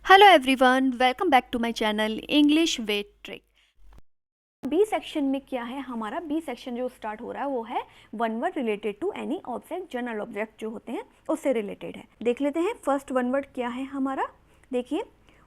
Hello everyone, welcome back to my channel English with trick. B section में क्या है हमारा? बी सेक्शन जो स्टार्ट हो रहा है वो है one word related to any object, general object जो होते हैं उससे रिलेटेड है। देख लेते हैं फर्स्ट वन वर्ड क्या है हमारा। देखिए,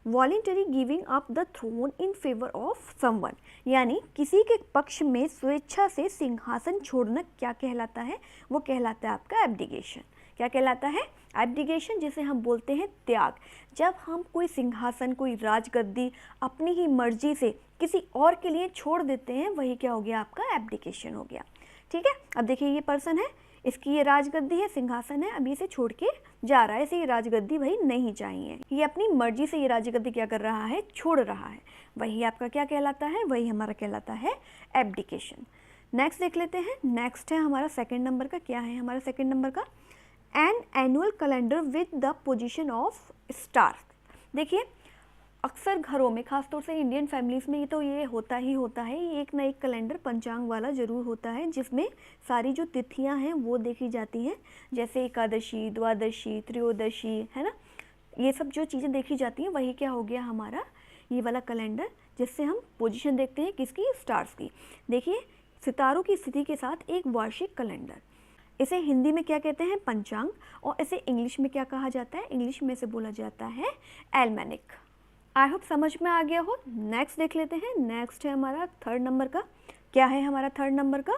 voluntary giving up the throne in favour of someone, यानी किसी के पक्ष में स्वेच्छा से सिंहासन छोड़ना क्या कहलाता है? वो कहलाता है आपका एब्डिकेशन। क्या कहलाता है? एब्डिकेशन, जिसे हम बोलते हैं त्याग। जब हम कोई सिंहासन, कोई राजगद्दी अपनी ही मर्जी से किसी और के लिए छोड़ देते हैं, वही क्या हो गया? आपका एब्डिकेशन हो गया। ठीक है, अब देखिए ये पर्सन है, इसकी ये राजगद्दी है, सिंहासन है, अभी इसे छोड़ के जा रहा है, इसे ये राजगद्दी भाई नहीं चाहिए, ये अपनी मर्जी से ये राजगद्दी क्या कर रहा है? छोड़ रहा है। वही आपका क्या कहलाता है? वही हमारा कहलाता है एब्डिकेशन। नेक्स्ट देख लेते हैं। नेक्स्ट है हमारा सेकंड नंबर का। क्या है हमारा सेकंड नंबर का? An annual calendar with the position of star. देखिए, अक्सर घरों में, खासतौर से इंडियन फैमिलीज़ में ये होता ही होता है, ये एक ना एक कैलेंडर पंचांग वाला ज़रूर होता है, जिसमें सारी जो तिथियां हैं वो देखी जाती हैं, जैसे एकादशी, द्वादशी, त्रयोदशी, है ना, ये सब जो चीज़ें देखी जाती हैं, वही क्या हो गया हमारा? ये वाला कैलेंडर, जिससे हम पोजीशन देखते हैं किसकी? स्टार्स की। देखिए, सितारों की स्थिति के साथ एक वार्षिक कैलेंडर, इसे हिंदी में क्या कहते हैं? पंचांग। और इसे इंग्लिश में क्या कहा जाता है? इंग्लिश में इसे बोला जाता है एल्मेनिक। आई होप समझ में आ गया हो। नेक्स्ट देख लेते हैं। नेक्स्ट है हमारा थर्ड नंबर का। क्या है हमारा थर्ड नंबर का?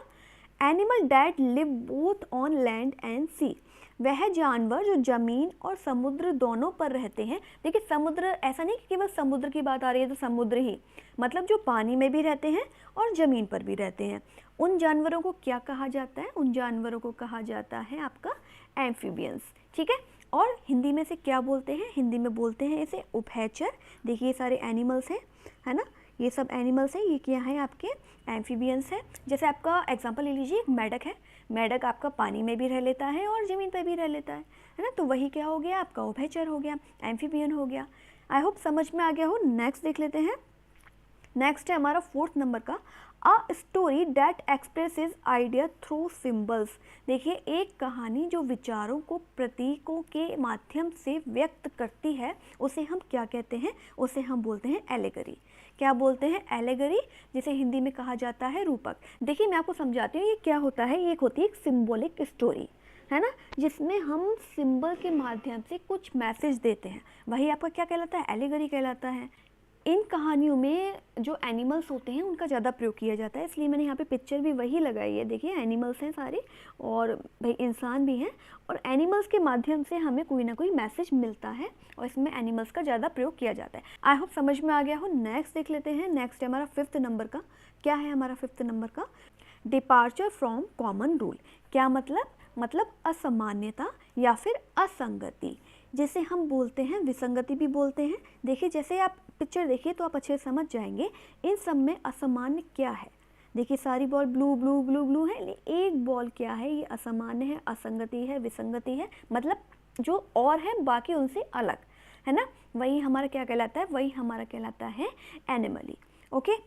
Animal that live both on land and sea, वह जानवर जो जमीन और समुद्र दोनों पर रहते हैं। देखिए, समुद्र ऐसा नहीं कि केवल समुद्र की बात आ रही है तो समुद्र ही, मतलब जो पानी में भी रहते हैं और ज़मीन पर भी रहते हैं, उन जानवरों को क्या कहा जाता है? उन जानवरों को कहा जाता है आपका एम्फीबियंस। ठीक है, और हिंदी में से क्या बोलते हैं? हिंदी में बोलते हैं इसे उभयचर। देखिए, ये सारे एनिमल्स हैं, है ना, ये सब एनिमल्स हैं, ये क्या है? आपके एम्फीबियंस है। जैसे आपका एग्जांपल ले लीजिए, एक मेढक है, मेढक आपका पानी में भी रह लेता है और ज़मीन पर भी रह लेता है ना, तो वही क्या हो गया? आपका उभयचर हो गया, एम्फीबियन हो गया। आई होप समझ में आ गया हो। नेक्स्ट देख लेते हैं। नेक्स्ट है हमारा फोर्थ नंबर का, a story that expresses idea through symbols. देखिए, एक कहानी जो विचारों को प्रतीकों के माध्यम से व्यक्त करती है, उसे हम क्या कहते हैं? उसे हम बोलते हैं एलेगरी। क्या बोलते हैं? एलेगरी, जिसे हिंदी में कहा जाता है रूपक। देखिए, मैं आपको समझाती हूँ ये क्या होता है। ये होती है एक सिम्बॉलिक स्टोरी, है ना, जिसमें हम सिंबल के माध्यम से कुछ मैसेज देते हैं, वही आपका क्या कहलाता है? एलेगरी कहलाता है। इन कहानियों में जो एनिमल्स होते हैं उनका ज़्यादा प्रयोग किया जाता है, इसलिए मैंने यहाँ पे पिक्चर भी वही लगाई है। देखिए, एनिमल्स हैं सारे और भाई इंसान भी हैं, और एनिमल्स के माध्यम से हमें कोई ना कोई मैसेज मिलता है, और इसमें एनिमल्स का ज़्यादा प्रयोग किया जाता है। आई होप समझ में आ गया हो। नेक्स्ट देख लेते हैं। नेक्स्ट है हमारा फिफ्थ नंबर का। क्या है हमारा फिफ्थ नंबर का? Departure from common rule. क्या मतलब असामान्यता या फिर असंगति, जिसे हम बोलते हैं विसंगति भी बोलते हैं। देखिए, जैसे आप पिक्चर देखिए तो आप अच्छे से समझ जाएंगे इन सब में असामान्य क्या है। देखिए, सारी ball blue blue blue blue है, लेकिन एक बॉल क्या है? ये असामान्य है, असंगति है, विसंगति है, मतलब जो और है बाकी उनसे अलग, है ना, वही हमारा क्या कहलाता है? वही हमारा कहलाता है एनिमली। ओके,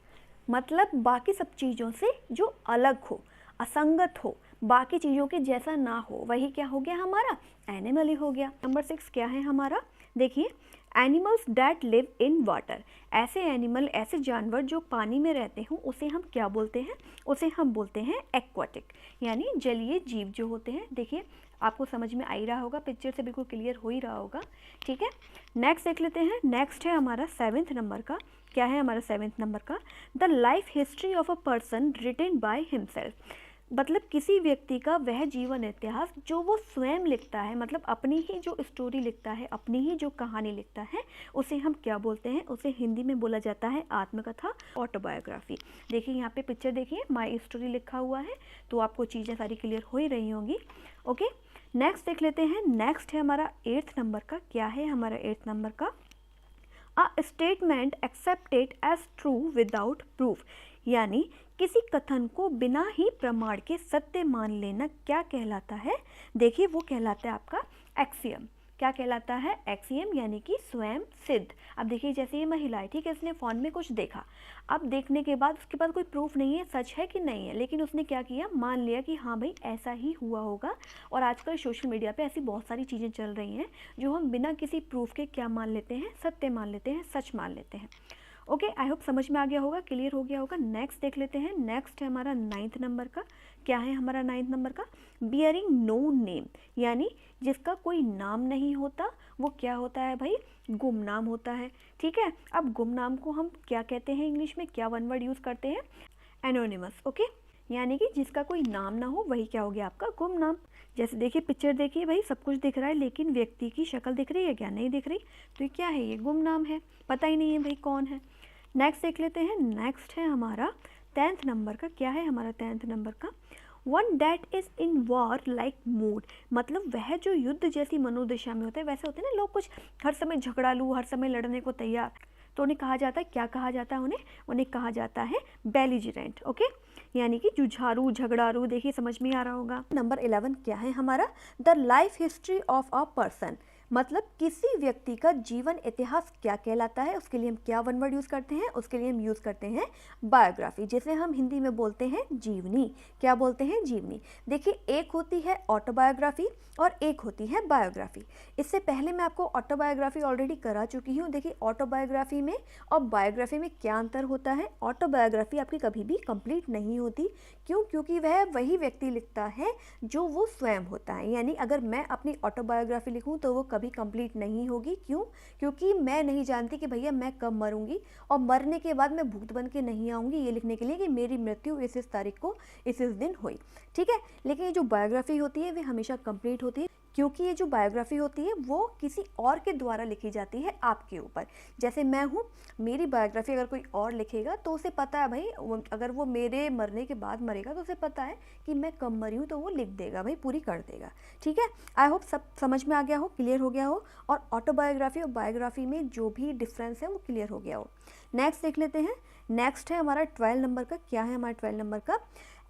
मतलब बाकी सब चीज़ों से जो अलग हो, असंगत हो, बाकी चीज़ों के जैसा ना हो, वही क्या हो गया? हमारा एनिमल ही हो गया। नंबर 6 क्या है हमारा? देखिए, animals that live in water. ऐसे एनिमल, ऐसे जानवर जो पानी में रहते हों, उसे हम क्या बोलते हैं? उसे हम बोलते हैं एक्वाटिक, यानी जलीय जीव जो होते हैं। देखिए, आपको समझ में आ ही रहा होगा, पिक्चर से बिल्कुल क्लियर हो ही रहा होगा। ठीक है, नेक्स्ट देख लेते हैं। नेक्स्ट है हमारा सेवेंथ नंबर का। क्या है हमारा सेवेंथ नंबर का? The life history of a person written by himself. मतलब किसी व्यक्ति का वह जीवन इतिहास जो वो स्वयं लिखता है, मतलब अपनी ही जो स्टोरी लिखता है, अपनी ही जो कहानी लिखता है, उसे हम क्या बोलते हैं? उसे हिंदी में बोला जाता है आत्मकथा, ऑटोबायोग्राफी। देखिए, यहाँ पे पिक्चर देखिए, माई स्टोरी लिखा हुआ है, तो आपको चीज़ें सारी क्लियर हो ही रही होंगी। ओके, नेक्स्ट देख लेते हैं। नेक्स्ट है हमारा एट्थ नंबर का। क्या है हमारा एट्थ नंबर का? A statement accepted as true without proof, यानी किसी कथन को बिना ही प्रमाण के सत्य मान लेना क्या कहलाता है? देखिए, वो कहलाता है आपका एक्सियम। क्या कहलाता है? एक्सियम, यानी कि स्वयं सिद्ध। अब देखिए जैसे ये महिला है, ठीक है, इसने फ़ोन में कुछ देखा, अब देखने के बाद उसके पास कोई प्रूफ नहीं है सच है कि नहीं है, लेकिन उसने क्या किया, मान लिया कि हाँ भाई ऐसा ही हुआ होगा। और आजकल सोशल मीडिया पे ऐसी बहुत सारी चीज़ें चल रही हैं जो हम बिना किसी प्रूफ के क्या मान लेते हैं, सत्य मान लेते हैं, सच मान लेते हैं। ओके, आई होप समझ में आ गया होगा, क्लियर हो गया होगा। नेक्स्ट देख लेते हैं। नेक्स्ट है हमारा 9th नंबर का। क्या है हमारा 9th नंबर का? बियरिंग नो नेम, यानी जिसका कोई नाम नहीं होता वो क्या होता है भाई? गुमनाम होता है। ठीक है, अब गुमनाम को हम क्या कहते हैं इंग्लिश में? क्या वन वर्ड यूज़ करते हैं? एनोनिमस। ओके, यानी कि जिसका कोई नाम ना हो वही क्या हो गया आपका? गुमनाम। जैसे देखिए पिक्चर देखिए भाई, सब कुछ दिख रहा है लेकिन व्यक्ति की शक्ल दिख रही है क्या? नहीं दिख रही, तो ये क्या है? ये गुमनाम है, पता ही नहीं है भाई कौन है। नेक्स्ट देख लेते हैं। नेक्स्ट है हमारा 10th नंबर का। क्या है हमारा 10th नंबर का? One that is in war like mood, मतलब वह जो युद्ध जैसी मनोदशा में होते हैं, वैसे होते हैं ना लोग कुछ हर समय झगड़ालू, हर समय लड़ने को तैयार, तो उन्हें कहा जाता है, क्या कहा जाता है उन्हें कहा जाता है बेलिजिरेंट। ओके, यानी कि जुझारू, झगड़ारू। देखिए समझ में आ रहा होगा। नंबर 11 क्या है हमारा? The life history of a person, मतलब किसी व्यक्ति का जीवन इतिहास क्या कहलाता है? उसके लिए हम क्या वन वर्ड यूज़ करते हैं? उसके लिए हम यूज़ करते हैं बायोग्राफी, जिसे हम हिंदी में बोलते हैं जीवनी। क्या बोलते हैं? जीवनी। देखिए एक होती है ऑटोबायोग्राफी और एक होती है बायोग्राफी। इससे पहले मैं आपको ऑटोबायोग्राफी ऑलरेडी करा चुकी हूँ। देखिए ऑटोबायोग्राफी में और बायोग्राफी में क्या अंतर होता है? ऑटोबायोग्राफी आपकी कभी भी कंप्लीट नहीं होती। क्यों? क्योंकि वह वही व्यक्ति लिखता है जो वो स्वयं होता है। यानी अगर मैं अपनी ऑटोबायोग्राफी लिखूं तो वो कभी कंप्लीट नहीं होगी। क्यों? क्योंकि मैं नहीं जानती कि भैया मैं कब मरूंगी, और मरने के बाद मैं भूत बन के नहीं आऊँगी ये लिखने के लिए कि मेरी मृत्यु इस तारीख को इस दिन हुई। ठीक है, लेकिन ये जो बायोग्राफी होती है वे हमेशा कंप्लीट होती है, क्योंकि ये जो बायोग्राफी होती है वो किसी और के द्वारा लिखी जाती है आपके ऊपर। जैसे मैं हूँ, मेरी बायोग्राफी अगर कोई और लिखेगा तो उसे पता है भाई, अगर वो मेरे मरने के बाद मरेगा तो उसे पता है कि मैं कब मरी हूँ, तो वो लिख देगा भाई, पूरी कर देगा। ठीक है, आई होप सब समझ में आ गया हो, क्लियर हो गया हो, और ऑटोबायोग्राफी और बायोग्राफी में जो भी डिफरेंस है वो क्लियर हो गया हो। नेक्स्ट देख लेते हैं। नेक्स्ट है हमारा 12 नंबर का। क्या है हमारा 12 नंबर का?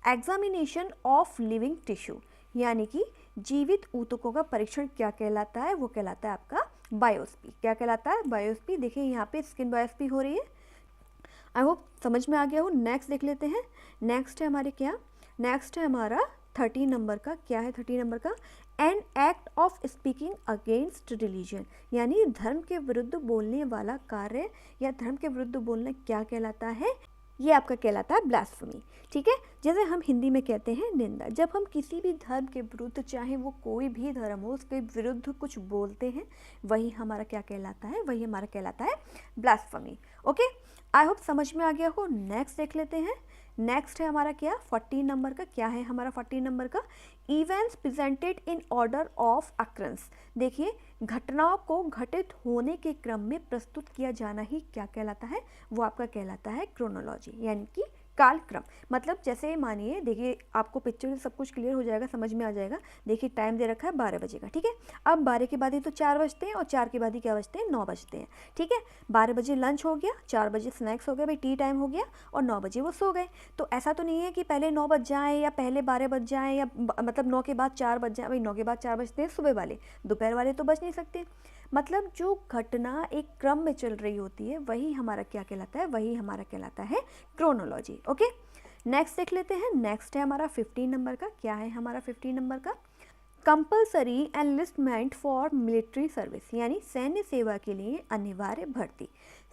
एग्जामिनेशन ऑफ लिविंग टिश्यू, यानी कि जीवित ऊतकों का परीक्षण क्या कहलाता है? वो कहलाता है आपका बायोप्सी। क्या कहलाता है? बायोप्सी। देखिए यहाँ पे स्किन बायोप्सी हो रही है। आई होप समझ में आ गया हो। नेक्स्ट देख लेते हैं। नेक्स्ट है हमारे क्या? नेक्स्ट है हमारा 13 नंबर का। क्या है 13 नंबर का? An act of speaking against religion, यानी धर्म के विरुद्ध बोलने वाला कार्य या धर्म के विरुद्ध बोलना क्या कहलाता है? ये आपका कहलाता है ब्लास्फेमी। ठीक है, जैसे हम हिंदी में कहते हैं निंदा। जब हम किसी भी धर्म के विरुद्ध, चाहे वो कोई भी धर्म हो, उसके विरुद्ध कुछ बोलते हैं, वही हमारा क्या कहलाता है? वही हमारा कहलाता है ब्लास्फेमी। ओके, आई होप समझ में आ गया हो। नेक्स्ट देख लेते हैं। नेक्स्ट है हमारा क्या? 14 नंबर का। क्या है हमारा 14 नंबर का? Events presented in order of अक्रंस। देखिए घटनाओं को घटित होने के क्रम में प्रस्तुत किया जाना ही क्या कहलाता है? वो आपका कहलाता है क्रोनोलॉजी, यानी कि कालक्रम। मतलब जैसे मानिए, देखिए आपको पिक्चर से सब कुछ क्लियर हो जाएगा, समझ में आ जाएगा। देखिए टाइम दे रखा है 12 बजे का। ठीक है, अब 12 के बाद ही तो 4 बजते हैं, और 4 के बाद ही क्या बजते हैं? 9 बजते हैं। ठीक है, 12 बजे लंच हो गया, 4 बजे स्नैक्स हो गया भाई, टी टाइम हो गया, और 9 बजे वो सो गए। तो ऐसा तो नहीं है कि पहले 9 बज जाए या पहले 12 बज जाए, या मतलब 9 के बाद 4 बज जाए। भाई 9 के बाद 4 बजते हैं सुबह वाले, दोपहर वाले तो बज नहीं सकते। मतलब जो घटना एक क्रम में चल रही होती है वही हमारा क्या कहलाता है? वही हमारा कहलाता है क्रोनोलॉजी। ओके, नेक्स्ट देख लेते हैं। नेक्स्ट है हमारा 15 नंबर का। क्या है हमारा 15 नंबर का? Compulsory enlistment for military service, यानी सैन्य सेवा के लिए अनिवार्य भर्ती।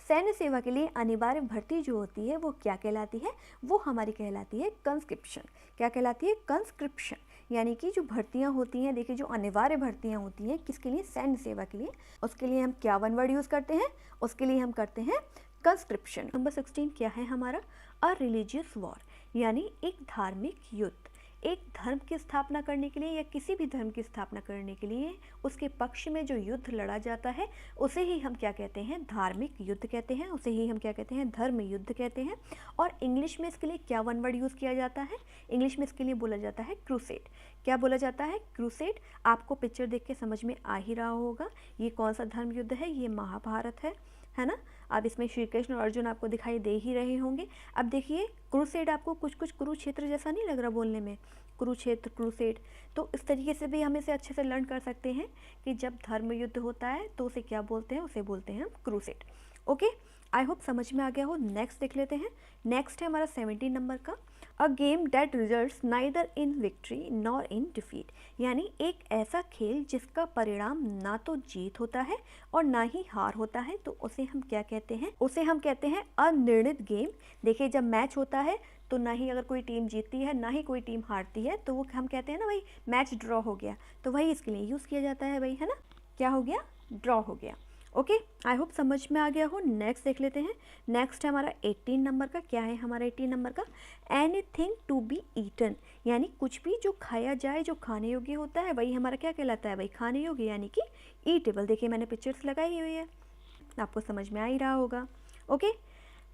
सैन्य सेवा के लिए अनिवार्य भर्ती जो होती है वो क्या कहलाती है? वो हमारी कहलाती है कंस्क्रिप्शन। क्या कहलाती है? कंस्क्रिप्शन। यानी कि जो भर्तियां होती हैं, देखिए जो अनिवार्य भर्तियां होती हैं किसके लिए? सैन्य सेवा के लिए। उसके लिए हम क्या वन वर्ड यूज़ करते हैं? उसके लिए हम करते हैं कंस्क्रिप्शन। नंबर 16 क्या है हमारा? अ रिलीजियस वॉर, यानी एक धार्मिक युद्ध। एक धर्म की स्थापना करने के लिए या किसी भी धर्म की स्थापना करने के लिए उसके पक्ष में जो युद्ध लड़ा जाता है उसे ही हम क्या कहते हैं? धार्मिक युद्ध कहते हैं। उसे ही हम क्या कहते हैं? धर्म युद्ध कहते हैं। और इंग्लिश में इसके लिए क्या वन वर्ड यूज़ किया जाता है? इंग्लिश में इसके लिए बोला जाता है क्रूसेड। क्या बोला जाता है? क्रूसेड। आपको पिक्चर देख के समझ में आ ही रहा होगा ये कौन सा धर्म युद्ध है। ये महाभारत है ना। अब इसमें श्री कृष्ण और अर्जुन आपको दिखाई दे ही रहे होंगे। अब देखिए क्रूसेड आपको कुछ कुछ कुरुक्षेत्र जैसा नहीं लग रहा बोलने में? कुरुक्षेत्र, क्रूसेड। तो इस तरीके से भी हम इसे अच्छे से लर्न कर सकते हैं कि जब धर्म युद्ध होता है तो उसे क्या बोलते हैं, उसे बोलते हैं हम क्रूसेड। ओके, आई होप समझ में आ गया हो। नेक्स्ट देख लेते हैं। नेक्स्ट है हमारा 17 नंबर का, a game that results neither in victory nor in defeat, यानी एक ऐसा खेल जिसका परिणाम ना तो जीत होता है और ना ही हार होता है, तो उसे हम क्या कहते हैं, उसे हम कहते हैं अनिर्णित गेम। देखिए जब मैच होता है तो ना ही अगर कोई टीम जीतती है ना ही कोई टीम हारती है, तो वो हम कहते हैं ना भाई मैच ड्रॉ हो गया, तो वही इसके लिए यूज़ किया जाता है भाई, है ना, क्या हो गया, ड्रॉ हो गया। ओके, आई होप समझ में आ गया हो। नेक्स्ट देख लेते हैं। नेक्स्ट है हमारा 18 नंबर का, क्या है हमारा 18 नंबर का, एनीथिंग टू बी ईटन, यानी कुछ भी जो खाया जाए, जो खाने योग्य होता है, वही हमारा क्या कहलाता है भाई, खाने योग्य, यानी कि ईटेबल। देखिए मैंने पिक्चर्स लगाई हुई है, आपको समझ में आ ही रहा होगा। ओके,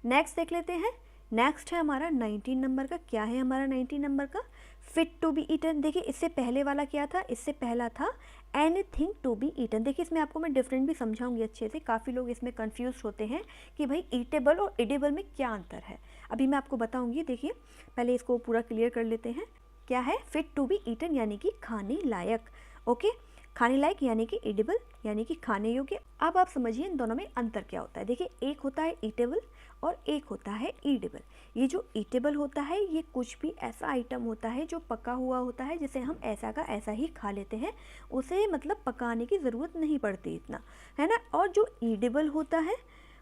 नेक्स्ट देख लेते हैं। नेक्स्ट है हमारा 19 नंबर का, क्या है हमारा 19 नंबर का, फिट टू बी ईटन। देखिए इससे पहले वाला क्या था, इससे पहला था एनीथिंग टू बी ईटन। देखिए इसमें आपको मैं डिफरेंट भी समझाऊंगी अच्छे से, काफ़ी लोग इसमें कंफ्यूज होते हैं कि भाई ईटेबल और एडिबल में क्या अंतर है, अभी मैं आपको बताऊंगी। देखिए पहले इसको पूरा क्लियर कर लेते हैं। क्या है फिट टू बी ईटन, यानी कि खाने लायक। ओके, खाने लायक यानी कि एडिबल यानी कि खाने योग्य। अब आप समझिए इन दोनों में अंतर क्या होता है। देखिए एक होता है ईटेबल और एक होता है ईडेबल। ये जो ईटेबल होता है ये कुछ भी ऐसा आइटम होता है जो पका हुआ होता है, जिसे हम ऐसा का ऐसा ही खा लेते हैं, उसे मतलब पकाने की ज़रूरत नहीं पड़ती इतना, है ना। और जो ईडेबल होता है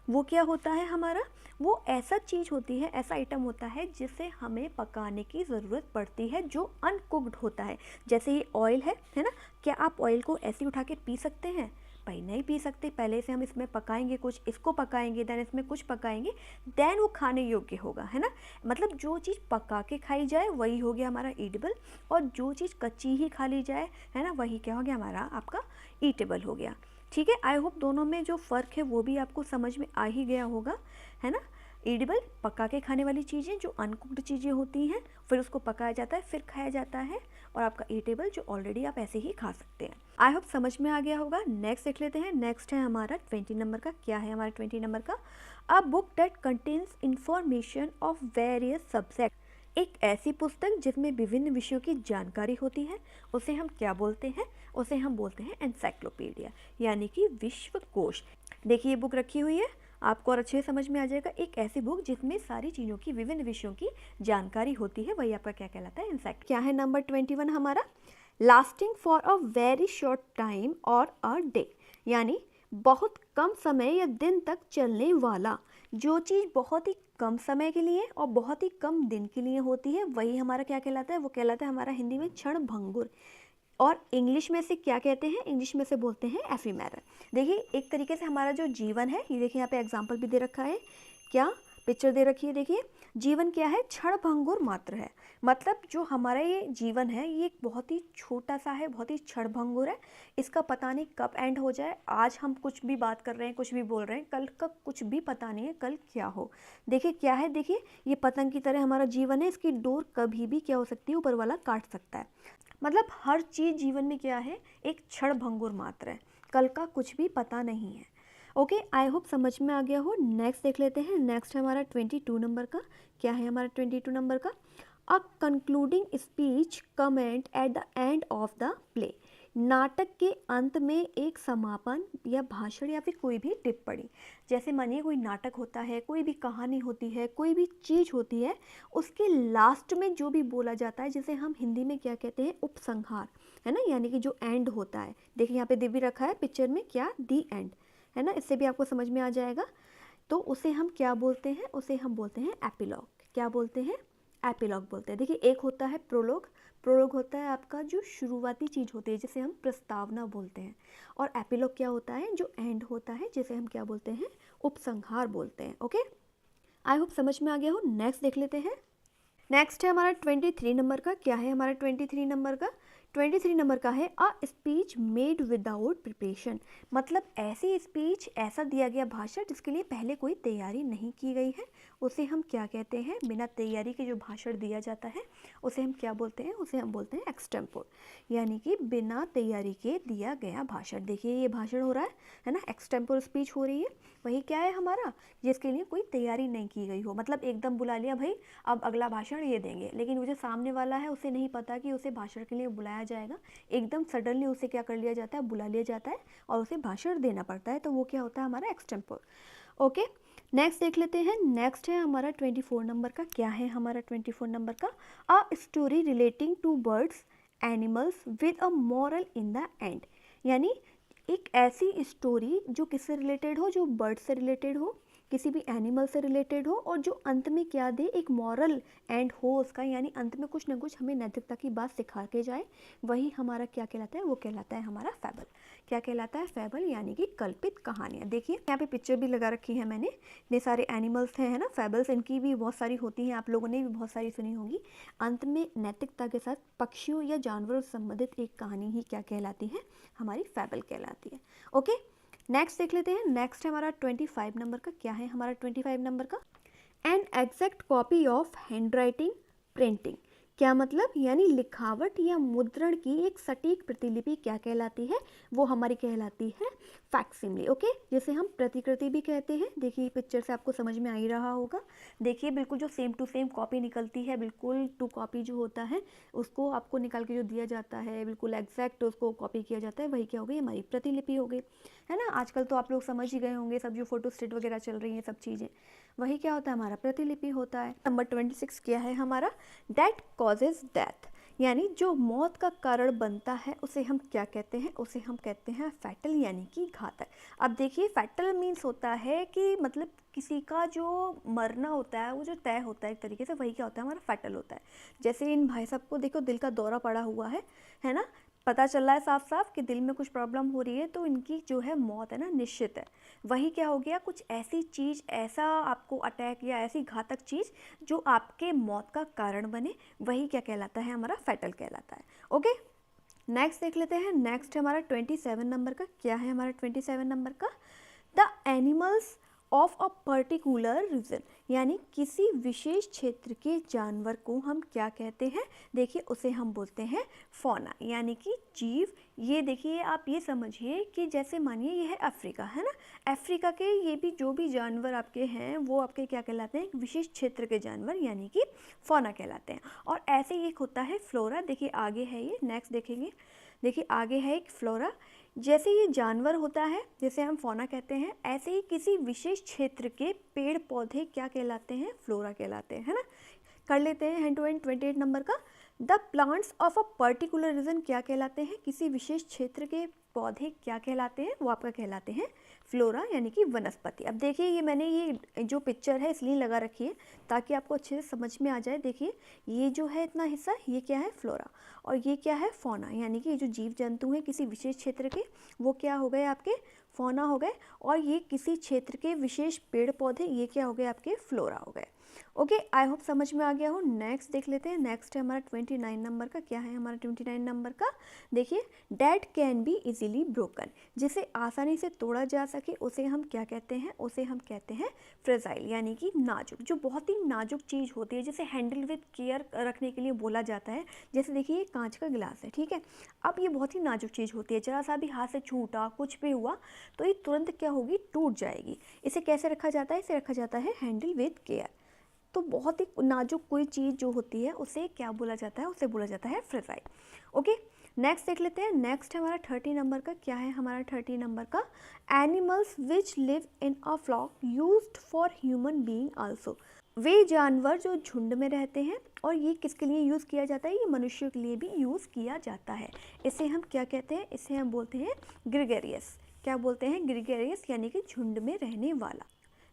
वो क्या होता है हमारा, वो ऐसा चीज़ होती है, ऐसा आइटम होता है जिसे हमें पकाने की ज़रूरत पड़ती है, जो अनकुक्ड होता है। जैसे ये ऑयल है ना, क्या आप ऑयल को ऐसे उठा के पी सकते हैं, भाई नहीं पी सकते। पहले से हम इसमें पकाएंगे, कुछ इसको पकाएंगे, देन इसमें कुछ पकाएंगे, देन वो खाने योग्य होगा, है ना। मतलब जो चीज़ पका के खाई जाए वही हो गया हमारा ईटेबल, और जो चीज़ कच्ची ही खा ली जाए, है ना, वही क्या हो गया हमारा आपका ईटेबल हो गया। ठीक है, आई होप दोनों में जो फ़र्क है वो भी आपको समझ में आ ही गया होगा, है ना। ईडेबल पका के खाने वाली चीज़ें, जो अनकुक्ड चीज़ें होती हैं, फिर उसको पकाया जाता है, फिर खाया जाता है, और आपका ईटेबल जो ऑलरेडी आप ऐसे ही खा सकते हैं। आई होप समझ में आ गया होगा। नेक्स्ट देख लेते हैं। नेक्स्ट है हमारा 20 नंबर का, क्या है हमारा 20 नंबर का, a book that contains information of various subject, एक ऐसी पुस्तक जिसमें विभिन्न विषयों की जानकारी होती है, उसे हम क्या बोलते हैं, उसे हम बोलते हैं एनसाइक्लोपीडिया, यानी कि विश्वकोश। देखिए ये बुक रखी हुई है, आपको और अच्छे से समझ में आ जाएगा। एक ऐसी बुक जिसमें सारी चीज़ों की, विभिन्न विषयों की जानकारी होती है, वही आपका क्या कहलाता है, एनसाइक्लो। क्या है नंबर 21 हमारा, lasting for a very short time और अ डे, यानी बहुत कम समय या दिन तक चलने वाला। जो चीज़ बहुत ही कम समय के लिए और बहुत ही कम दिन के लिए होती है, वही हमारा क्या कहलाता है, वो कहलाता है हमारा हिंदी में क्षण भंगुर। और इंग्लिश में से क्या कहते हैं, इंग्लिश में से बोलते हैं एफिमेरल। देखिए एक तरीके से हमारा जो जीवन है, ये देखिए यहाँ पे एग्जाम्पल भी दे रखा है, क्या पिक्चर दे रखी है, देखिए जीवन क्या है, क्षण भंगुर मात्र है। मतलब जो हमारा ये जीवन है ये बहुत ही छोटा सा है, बहुत ही क्षण भंगुर है, इसका पता नहीं कब एंड हो जाए। आज हम कुछ भी बात कर रहे हैं, कुछ भी बोल रहे हैं, कल का कुछ भी पता नहीं है कल क्या हो। देखिए क्या है, देखिए ये पतंग की तरह हमारा जीवन है, इसकी डोर कभी भी क्या हो सकती है, ऊपर वाला काट सकता है। मतलब हर चीज़ जीवन में क्या है, एक क्षण भंगुर मात्र है, कल का कुछ भी पता नहीं है। ओके, आई होप समझ में आ गया हो। नेक्स्ट देख लेते हैं। नेक्स्ट है हमारा 22 नंबर का, क्या है हमारा 22 नंबर का, अ concluding speech comment at the end of the play, नाटक के अंत में एक समापन या भाषण या फिर कोई भी टिप्पणी। जैसे मानिए कोई नाटक होता है, कोई भी कहानी होती है, कोई भी चीज़ होती है, उसके लास्ट में जो भी बोला जाता है, जिसे हम हिंदी में क्या कहते हैं, उपसंहार, है ना, यानी कि जो एंड होता है। देखिए यहाँ पे दे भी रखा है पिक्चर में, क्या, दी एंड, है ना, इससे भी आपको समझ में आ जाएगा। तो उसे हम क्या बोलते हैं, उसे हम बोलते हैं एपिलॉग। क्या बोलते हैं, एपिलॉग बोलते हैं। देखिए एक होता है प्रोलोग, प्रोलोग होता है आपका जो शुरुआती चीज़ होती है, जिसे हम प्रस्तावना बोलते हैं। और एपिलॉग क्या होता है, जो एंड होता है, जिसे हम क्या बोलते हैं, उपसंहार बोलते हैं। ओके, आई होप समझ में आ गया हो। नेक्स्ट देख लेते हैं। नेक्स्ट है हमारा 23 नंबर का, क्या है हमारा 23 नंबर का, 23 नंबर का है a speech made without preparation, मतलब ऐसी स्पीच, ऐसा दिया गया भाषण जिसके लिए पहले कोई तैयारी नहीं की गई है, उसे हम क्या कहते हैं? बिना तैयारी के जो भाषण दिया जाता है उसे हम क्या बोलते हैं? उसे हम बोलते हैं एक्सटेम्पोर, यानी कि बिना तैयारी के दिया गया भाषण। देखिए ये भाषण हो रहा है ना, एक्सटेम्पोर स्पीच हो रही है। वही क्या है हमारा? जिसके लिए कोई तैयारी नहीं की गई हो, मतलब एकदम बुला लिया भाई अब अगला भाषण ये देंगे, लेकिन वो जो सामने वाला है उसे नहीं पता कि उसे भाषण के लिए बुलाया जाएगा, एकदम सडनली उसे क्या कर लिया जाता है? बुला लिया जाता है और उसे भाषण देना पड़ता है, तो वो क्या होता है? हमारा एक्सटेम्पोर। ओके, नेक्स्ट देख लेते हैं। नेक्स्ट है हमारा 24 नंबर का। क्या है हमारा 24 नंबर का? A story relating to birds animals with a moral in the end, यानी एक ऐसी स्टोरी जो किससे रिलेटेड हो? जो बर्ड से रिलेटेड हो, किसी भी एनिमल से रिलेटेड हो, और जो अंत में क्या दे? एक मॉरल एंड हो उसका, यानी अंत में कुछ ना कुछ हमें नैतिकता की बात सिखा के जाए, वही हमारा क्या कहलाता है? वो कहलाता है हमारा फैबल। क्या कहलाता है? फैबल, यानी कि कल्पित कहानियाँ। देखिए यहाँ पे पिक्चर भी लगा रखी है मैंने, इतने सारे एनिमल्स हैं, है ना, फैबल्स, इनकी भी बहुत सारी होती हैं, आप लोगों ने भी बहुत सारी सुनी होगी। अंत में नैतिकता के साथ पक्षियों या जानवरों से संबंधित एक कहानी ही क्या कहलाती है? हमारी फैबल कहलाती है। ओके, नेक्स्ट देख लेते हैं। नेक्स्ट है हमारा 25 नंबर का। क्या है हमारा 25 नंबर का? An exact copy of hand writing printing, क्या मतलब? यानी लिखावट या मुद्रण की एक सटीक प्रतिलिपि क्या कहलाती है? वो हमारी कहलाती है फैक्सिमिली। ओके, जिसे हम प्रतिकृति भी कहते हैं। देखिए पिक्चर से आपको समझ में आ ही रहा होगा। देखिए बिल्कुल जो सेम टू सेम कॉपी निकलती है, बिल्कुल टू कॉपी जो होता है उसको आपको निकाल के जो दिया जाता है, बिल्कुल एग्जैक्ट उसको कॉपी किया जाता है, वही क्या हो गई? हमारी प्रतिलिपि हो गई, है ना। आजकल तो आप लोग समझ ही गए होंगे, सब जो फोटो स्टेट वगैरह चल रही हैं सब चीज़ें, वही क्या होता है? हमारा प्रतिलिपि होता है। नंबर 26 क्या है हमारा? दैट कॉजेज डेथ, यानी जो मौत का कारण बनता है उसे हम क्या कहते हैं? उसे हम कहते हैं फैटल, यानी कि घातक। अब देखिए फैटल मीन्स होता है कि मतलब किसी का जो मरना होता है वो जो तय होता है एक तरीके से, वही क्या होता है? हमारा फैटल होता है। जैसे इन भाई साहब को देखो दिल का दौरा पड़ा हुआ है ना, पता चल रहा है साफ साफ कि दिल में कुछ प्रॉब्लम हो रही है, तो इनकी जो है मौत है ना निश्चित है। वही क्या हो गया? कुछ ऐसी चीज़, ऐसा आपको अटैक या ऐसी घातक चीज़ जो आपके मौत का कारण बने, वही क्या कहलाता है? हमारा फैटल कहलाता है। ओके, नेक्स्ट देख लेते हैं। नेक्स्ट है हमारा 27 नंबर का। क्या है हमारा 27 नंबर का? The animals of a particular region, यानी किसी विशेष क्षेत्र के जानवर को हम क्या कहते हैं? देखिए उसे हम बोलते हैं फौना, यानी कि जीव। ये देखिए आप ये समझिए कि जैसे मानिए ये है अफ्रीका, है ना, अफ्रीका के ये भी जो भी जानवर आपके हैं वो आपके क्या कहलाते हैं? एक विशेष क्षेत्र के जानवर, यानी कि फौना कहलाते हैं। और ऐसे ही एक होता है फ्लोरा। देखिए आगे है ये, नेक्स्ट देखेंगे। देखिए आगे है एक फ्लोरा। जैसे ये जानवर होता है जिसे हम फौना कहते हैं, ऐसे ही किसी विशेष क्षेत्र के पेड़ पौधे क्या कहलाते हैं? फ्लोरा कहलाते हैं, है ना। कर लेते हैं हैंड टू हैंड 28 नंबर का। The plants of a particular region क्या कहलाते हैं? किसी विशेष क्षेत्र के पौधे क्या कहलाते हैं? वो आपका कहलाते हैं फ्लोरा, यानी कि वनस्पति। अब देखिए ये मैंने ये जो पिक्चर है इसलिए लगा रखी है ताकि आपको अच्छे से समझ में आ जाए। देखिए ये जो है इतना हिस्सा, ये क्या है? फ्लोरा, और ये क्या है? फौना, यानी कि ये जो जीव जंतु हैं किसी विशेष क्षेत्र के, वो क्या हो गए? आपके फौना हो गए। और ये किसी क्षेत्र के विशेष पेड़ पौधे, ये क्या हो गए? आपके फ्लोरा हो गए। ओके, आई होप समझ में आ गया हो। नेक्स्ट देख लेते हैं। नेक्स्ट है हमारा 29 नंबर का। क्या है हमारा 29 नंबर का? देखिए date can be easily broken, जिसे आसानी से तोड़ा जा सके उसे हम क्या कहते हैं? उसे हम कहते हैं फ्रेजाइल, यानी कि नाजुक। जो बहुत ही नाजुक चीज़ होती है जिसे हैंडल विद केयर रखने के लिए बोला जाता है। जैसे देखिए कांच का गिलास है, ठीक है, अब ये बहुत ही नाजुक चीज़ होती है, जरा सा भी हाथ से छूटा कुछ भी हुआ तो ये तुरंत क्या होगी? टूट जाएगी। इसे कैसे रखा जाता है? इसे रखा जाता है हैंडल विद केयर। तो बहुत ही नाजुक कोई चीज़ जो होती है उसे क्या बोला जाता है? उसे बोला जाता है फ्रेजाइल। ओके, नेक्स्ट देख लेते हैं। नेक्स्ट है हमारा 30 नंबर का। क्या है हमारा 30 नंबर का? Animals which live in a flock used for human being also, वे जानवर जो झुंड में रहते हैं, और ये किसके लिए यूज़ किया जाता है? ये मनुष्यों के लिए भी यूज़ किया जाता है। इसे हम क्या कहते हैं? इसे हम बोलते हैं ग्रिगेरियस। क्या बोलते हैं? ग्रिगेरियस, यानी कि झुंड में रहने वाला।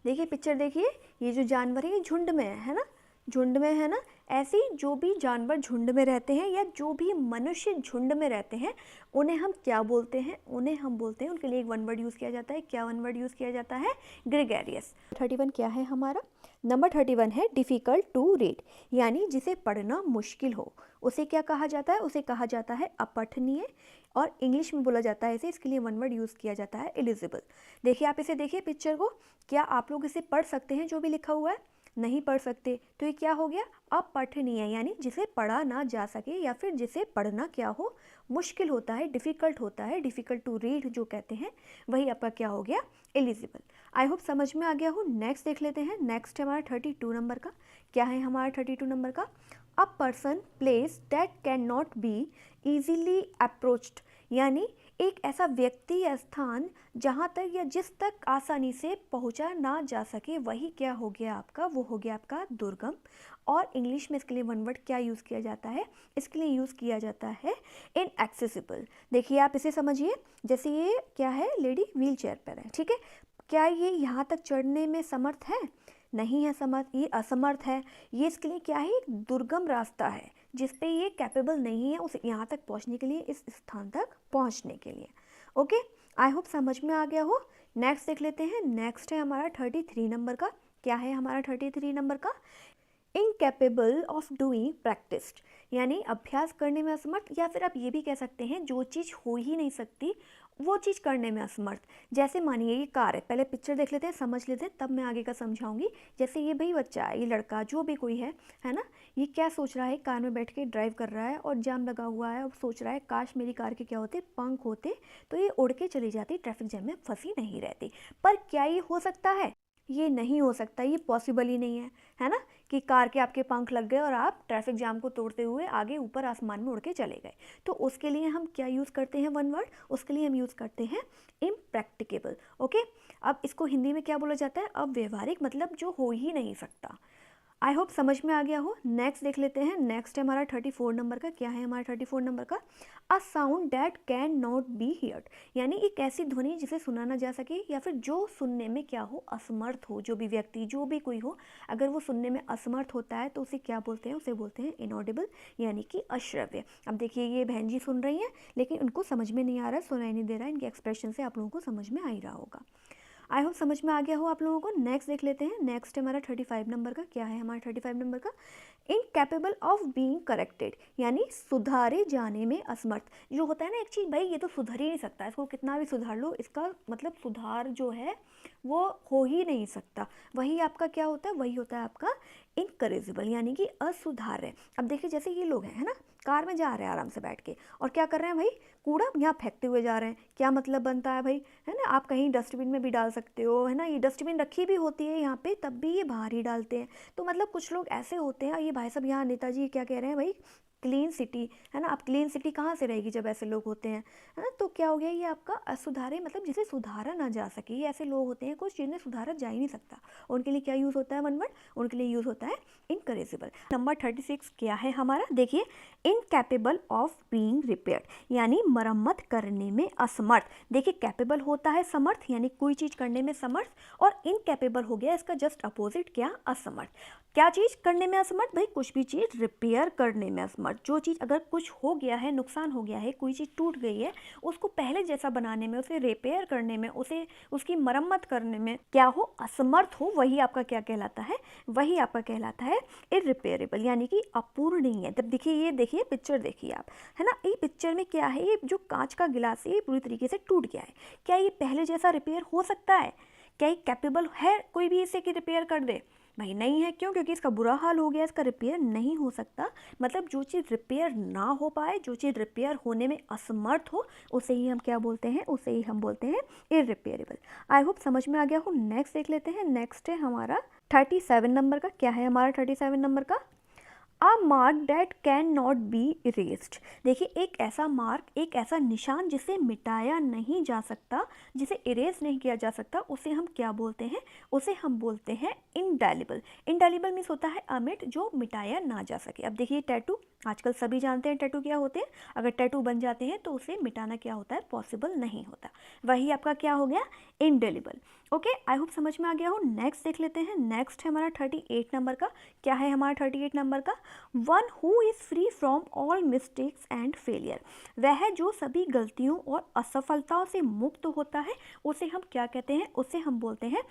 देखिए पिक्चर देखिए, ये जो जानवर है ये झुंड में है ना, झुंड में, है ना। ऐसे ही जो भी जानवर झुंड में रहते हैं या जो भी मनुष्य झुंड में रहते हैं उन्हें हम क्या बोलते हैं, उन्हें हम बोलते हैं, उनके लिए एक वन वर्ड यूज़ किया जाता है। क्या वन वर्ड यूज़ किया जाता है? ग्रेगेरियस। 31 क्या है हमारा? नंबर 31 है डिफ़िकल्ट टू रीड, यानी जिसे पढ़ना मुश्किल हो उसे क्या कहा जाता है? उसे कहा जाता है अपठनीय, और इंग्लिश में बोला जाता है इसे, इसके लिए वन वर्ड यूज़ किया जाता है इलिजिबल। देखिए आप इसे देखिए पिक्चर को, क्या आप लोग इसे पढ़ सकते हैं जो भी लिखा हुआ है? नहीं पढ़ सकते, तो ये क्या हो गया? अपठनीय, यानी जिसे पढ़ा ना जा सके या फिर जिसे पढ़ना क्या हो, मुश्किल होता है, डिफ़िकल्ट होता है, डिफ़िकल्ट टू रीड जो कहते हैं, वही आपका क्या हो गया? एलिजिबल। आई होप समझ में आ गया हो। नेक्स्ट देख लेते हैं। नेक्स्ट है हमारा 32 नंबर का। क्या है हमारा 32 नंबर का? A person place that can not be easily approached, यानी एक ऐसा व्यक्ति या स्थान जहाँ तक या जिस तक आसानी से पहुँचा ना जा सके, वही क्या हो गया आपका? वो हो गया आपका दुर्गम। और इंग्लिश में इसके लिए वन वर्ड क्या यूज़ किया जाता है? इसके लिए यूज़ किया जाता है इनएक्सेसिबल। देखिए आप इसे समझिए, जैसे ये क्या है? लेडी व्हील चेयर पर है, ठीक है। क्या ये यहाँ तक चढ़ने में समर्थ है? नहीं है समर्थ, ये असमर्थ है। ये इसके लिए क्या है? एक दुर्गम रास्ता है जिस पे ये कैपेबल नहीं है उस यहाँ तक पहुँचने के लिए, इस स्थान तक पहुँचने के लिए। ओके, आई होप समझ में आ गया हो। नेक्स्ट देख लेते हैं। नेक्स्ट है हमारा 33 नंबर का। क्या है हमारा 33 नंबर का? इनकेपेबल ऑफ डूइंग प्रैक्टिस्ड, यानी अभ्यास करने में असमर्थ, या फिर आप ये भी कह सकते हैं जो चीज़ हो ही नहीं सकती वो चीज़ करने में असमर्थ। जैसे मानिए ये कार है, पहले पिक्चर देख लेते हैं, समझ लेते हैं, तब मैं आगे का समझाऊंगी। जैसे ये भाई बच्चा है, ये लड़का, जो भी कोई है ना, ये क्या सोच रहा है? कार में बैठ के ड्राइव कर रहा है और जाम लगा हुआ है, और सोच रहा है काश मेरी कार के क्या होते, पंख होते, तो ये उड़ के चली जाती, ट्रैफिक जैम में फंसी नहीं रहती। पर क्या ये हो सकता है? ये नहीं हो सकता, ये पॉसिबल ही नहीं है ना, कि कार के आपके पंख लग गए और आप ट्रैफिक जाम को तोड़ते हुए आगे ऊपर आसमान में उड़ के चले गए। तो उसके लिए हम क्या यूज़ करते हैं वन वर्ड? उसके लिए हम यूज़ करते हैं इम्प्रैक्टिकेबल। ओके, अब इसको हिंदी में क्या बोला जाता है? अव्यवहारिक, मतलब जो हो ही नहीं सकता। आई होप समझ में आ गया हो। नेक्स्ट देख लेते हैं। नेक्स्ट है हमारा 34 नंबर का। क्या है हमारा 34 नंबर का? A sound that can not be heard, यानी एक ऐसी ध्वनि जिसे सुना ना जा सके या फिर जो सुनने में क्या हो? असमर्थ हो। जो भी व्यक्ति, जो भी कोई हो, अगर वो सुनने में असमर्थ होता है तो उसे क्या बोलते हैं? उसे बोलते हैं इनऑडिबल, यानी कि अश्रव्य। अब देखिए ये बहन जी सुन रही हैं लेकिन उनको समझ में नहीं आ रहा है, सुनाई नहीं दे रहा है, इनके एक्सप्रेशन से आप लोगों को समझ में आ ही रहा होगा। आई होप समझ में आ गया हो आप लोगों को। नेक्स्ट देख लेते हैं। नेक्स्ट है हमारा 35 नंबर का। क्या है हमारा 35 नंबर का? इनकैपेबल ऑफ बीइंग करेक्टेड, यानी सुधारे जाने में असमर्थ। जो होता है ना एक चीज़, भाई ये तो सुधर ही नहीं सकता, इसको कितना भी सुधार लो, इसका मतलब सुधार जो है वो हो ही नहीं सकता, वही आपका क्या होता है? वही होता है आपका इनकरेजिबल, यानी कि असुधार्य। अब देखिए जैसे ये लोग हैं, है ना, कार में जा रहे हैं आराम से बैठ के, और क्या कर रहे हैं भाई? कूड़ा यहाँ फेंकते हुए जा रहे हैं। क्या मतलब बनता है भाई? है ना, आप कहीं डस्टबिन में भी डाल सकते हो, है ना, ये डस्टबिन रखी भी होती है यहाँ पे, तब भी ये बाहर ही डालते हैं। तो मतलब कुछ लोग ऐसे होते हैं। ये भाई साहब यहाँ नेताजी क्या कह रहे हैं भाई? क्लीन सिटी, है ना। अब क्लीन सिटी कहाँ से रहेगी जब ऐसे लोग होते हैं, है ना। तो क्या हो गया? ये आपका असुधारे, मतलब जिसे सुधारा ना जा सके। ये ऐसे लोग होते हैं कुछ जिन्हें सुधारा जा ही नहीं सकता, उनके लिए क्या यूज़ होता है वन वर्ड? उनके लिए यूज़ होता है इनकरेजिबल। नंबर 36 क्या है हमारा? देखिए, इनकैपेबल ऑफ बीइंग रिपेयर्ड, यानी मरम्मत करने में असमर्थ। देखिए कैपेबल होता है समर्थ, यानी कोई चीज़ करने में समर्थ, और इनकैपेबल हो गया इसका जस्ट अपोजिट, क्या? असमर्थ। क्या चीज़ करने में असमर्थ? भाई कुछ भी चीज़ रिपेयर करने में असमर्थ। जो चीज़ अगर कुछ हो गया है, नुकसान हो गया है, कोई चीज़ टूट गई है, उसको पहले जैसा बनाने में, उसे रिपेयर करने में, उसे उसकी मरम्मत करने में क्या हो? असमर्थ हो, वही आपका क्या कहलाता है? वही आपका कहलाता है इररिपेयरेबल, यानी कि अपूरणीय। जब देखिए, ये देखिए पिक्चर देखिए आप, है ना, ये पिक्चर में क्या है? ये जो कांच का गिलास है ये पूरी तरीके से टूट गया है। क्या ये पहले जैसा रिपेयर हो सकता है? क्या ये कैपेबल है कोई भी इसे कि रिपेयर कर दे? भाई नहीं है। क्यों? क्योंकि इसका बुरा हाल हो गया, इसका रिपेयर नहीं हो सकता। मतलब जो चीज़ रिपेयर ना हो पाए, जो चीज़ रिपेयर होने में असमर्थ हो, उसे ही हम क्या बोलते हैं? उसे ही हम बोलते हैं इररिपेयरेबल। आई होप समझ में आ गया हो। नेक्स्ट देख लेते हैं। नेक्स्ट है हमारा 37 नंबर का। क्या है हमारा 37 नंबर का? A mark that can not be erased. देखिए एक ऐसा मार्क, एक ऐसा निशान जिसे मिटाया नहीं जा सकता, जिसे इरेज नहीं किया जा सकता, उसे हम क्या बोलते हैं? उसे हम बोलते हैं इंडेलिबल। इंडेलिबल मीन्स होता है अमिट, जो मिटाया ना जा सके। अब देखिए टैटू, आजकल सभी जानते हैं टैटू क्या होते हैं। अगर टैटू बन जाते हैं तो उसे मिटाना क्या होता है, पॉसिबल नहीं होता। वही आपका क्या हो गया, इंडेलिबल। ओके, आई होप समझ में आ गया हो। नेक्स्ट देख लेते हैं। नेक्स्ट है हमारा 38 नंबर का। क्या है हमारा 38 नंबर का, one who is free from all mistakes and failure. वह जो सभी गलतियों और असफलताओं से मुक्त होता है उसे हम क्या कहते हैं, उसे हम बोलते हैं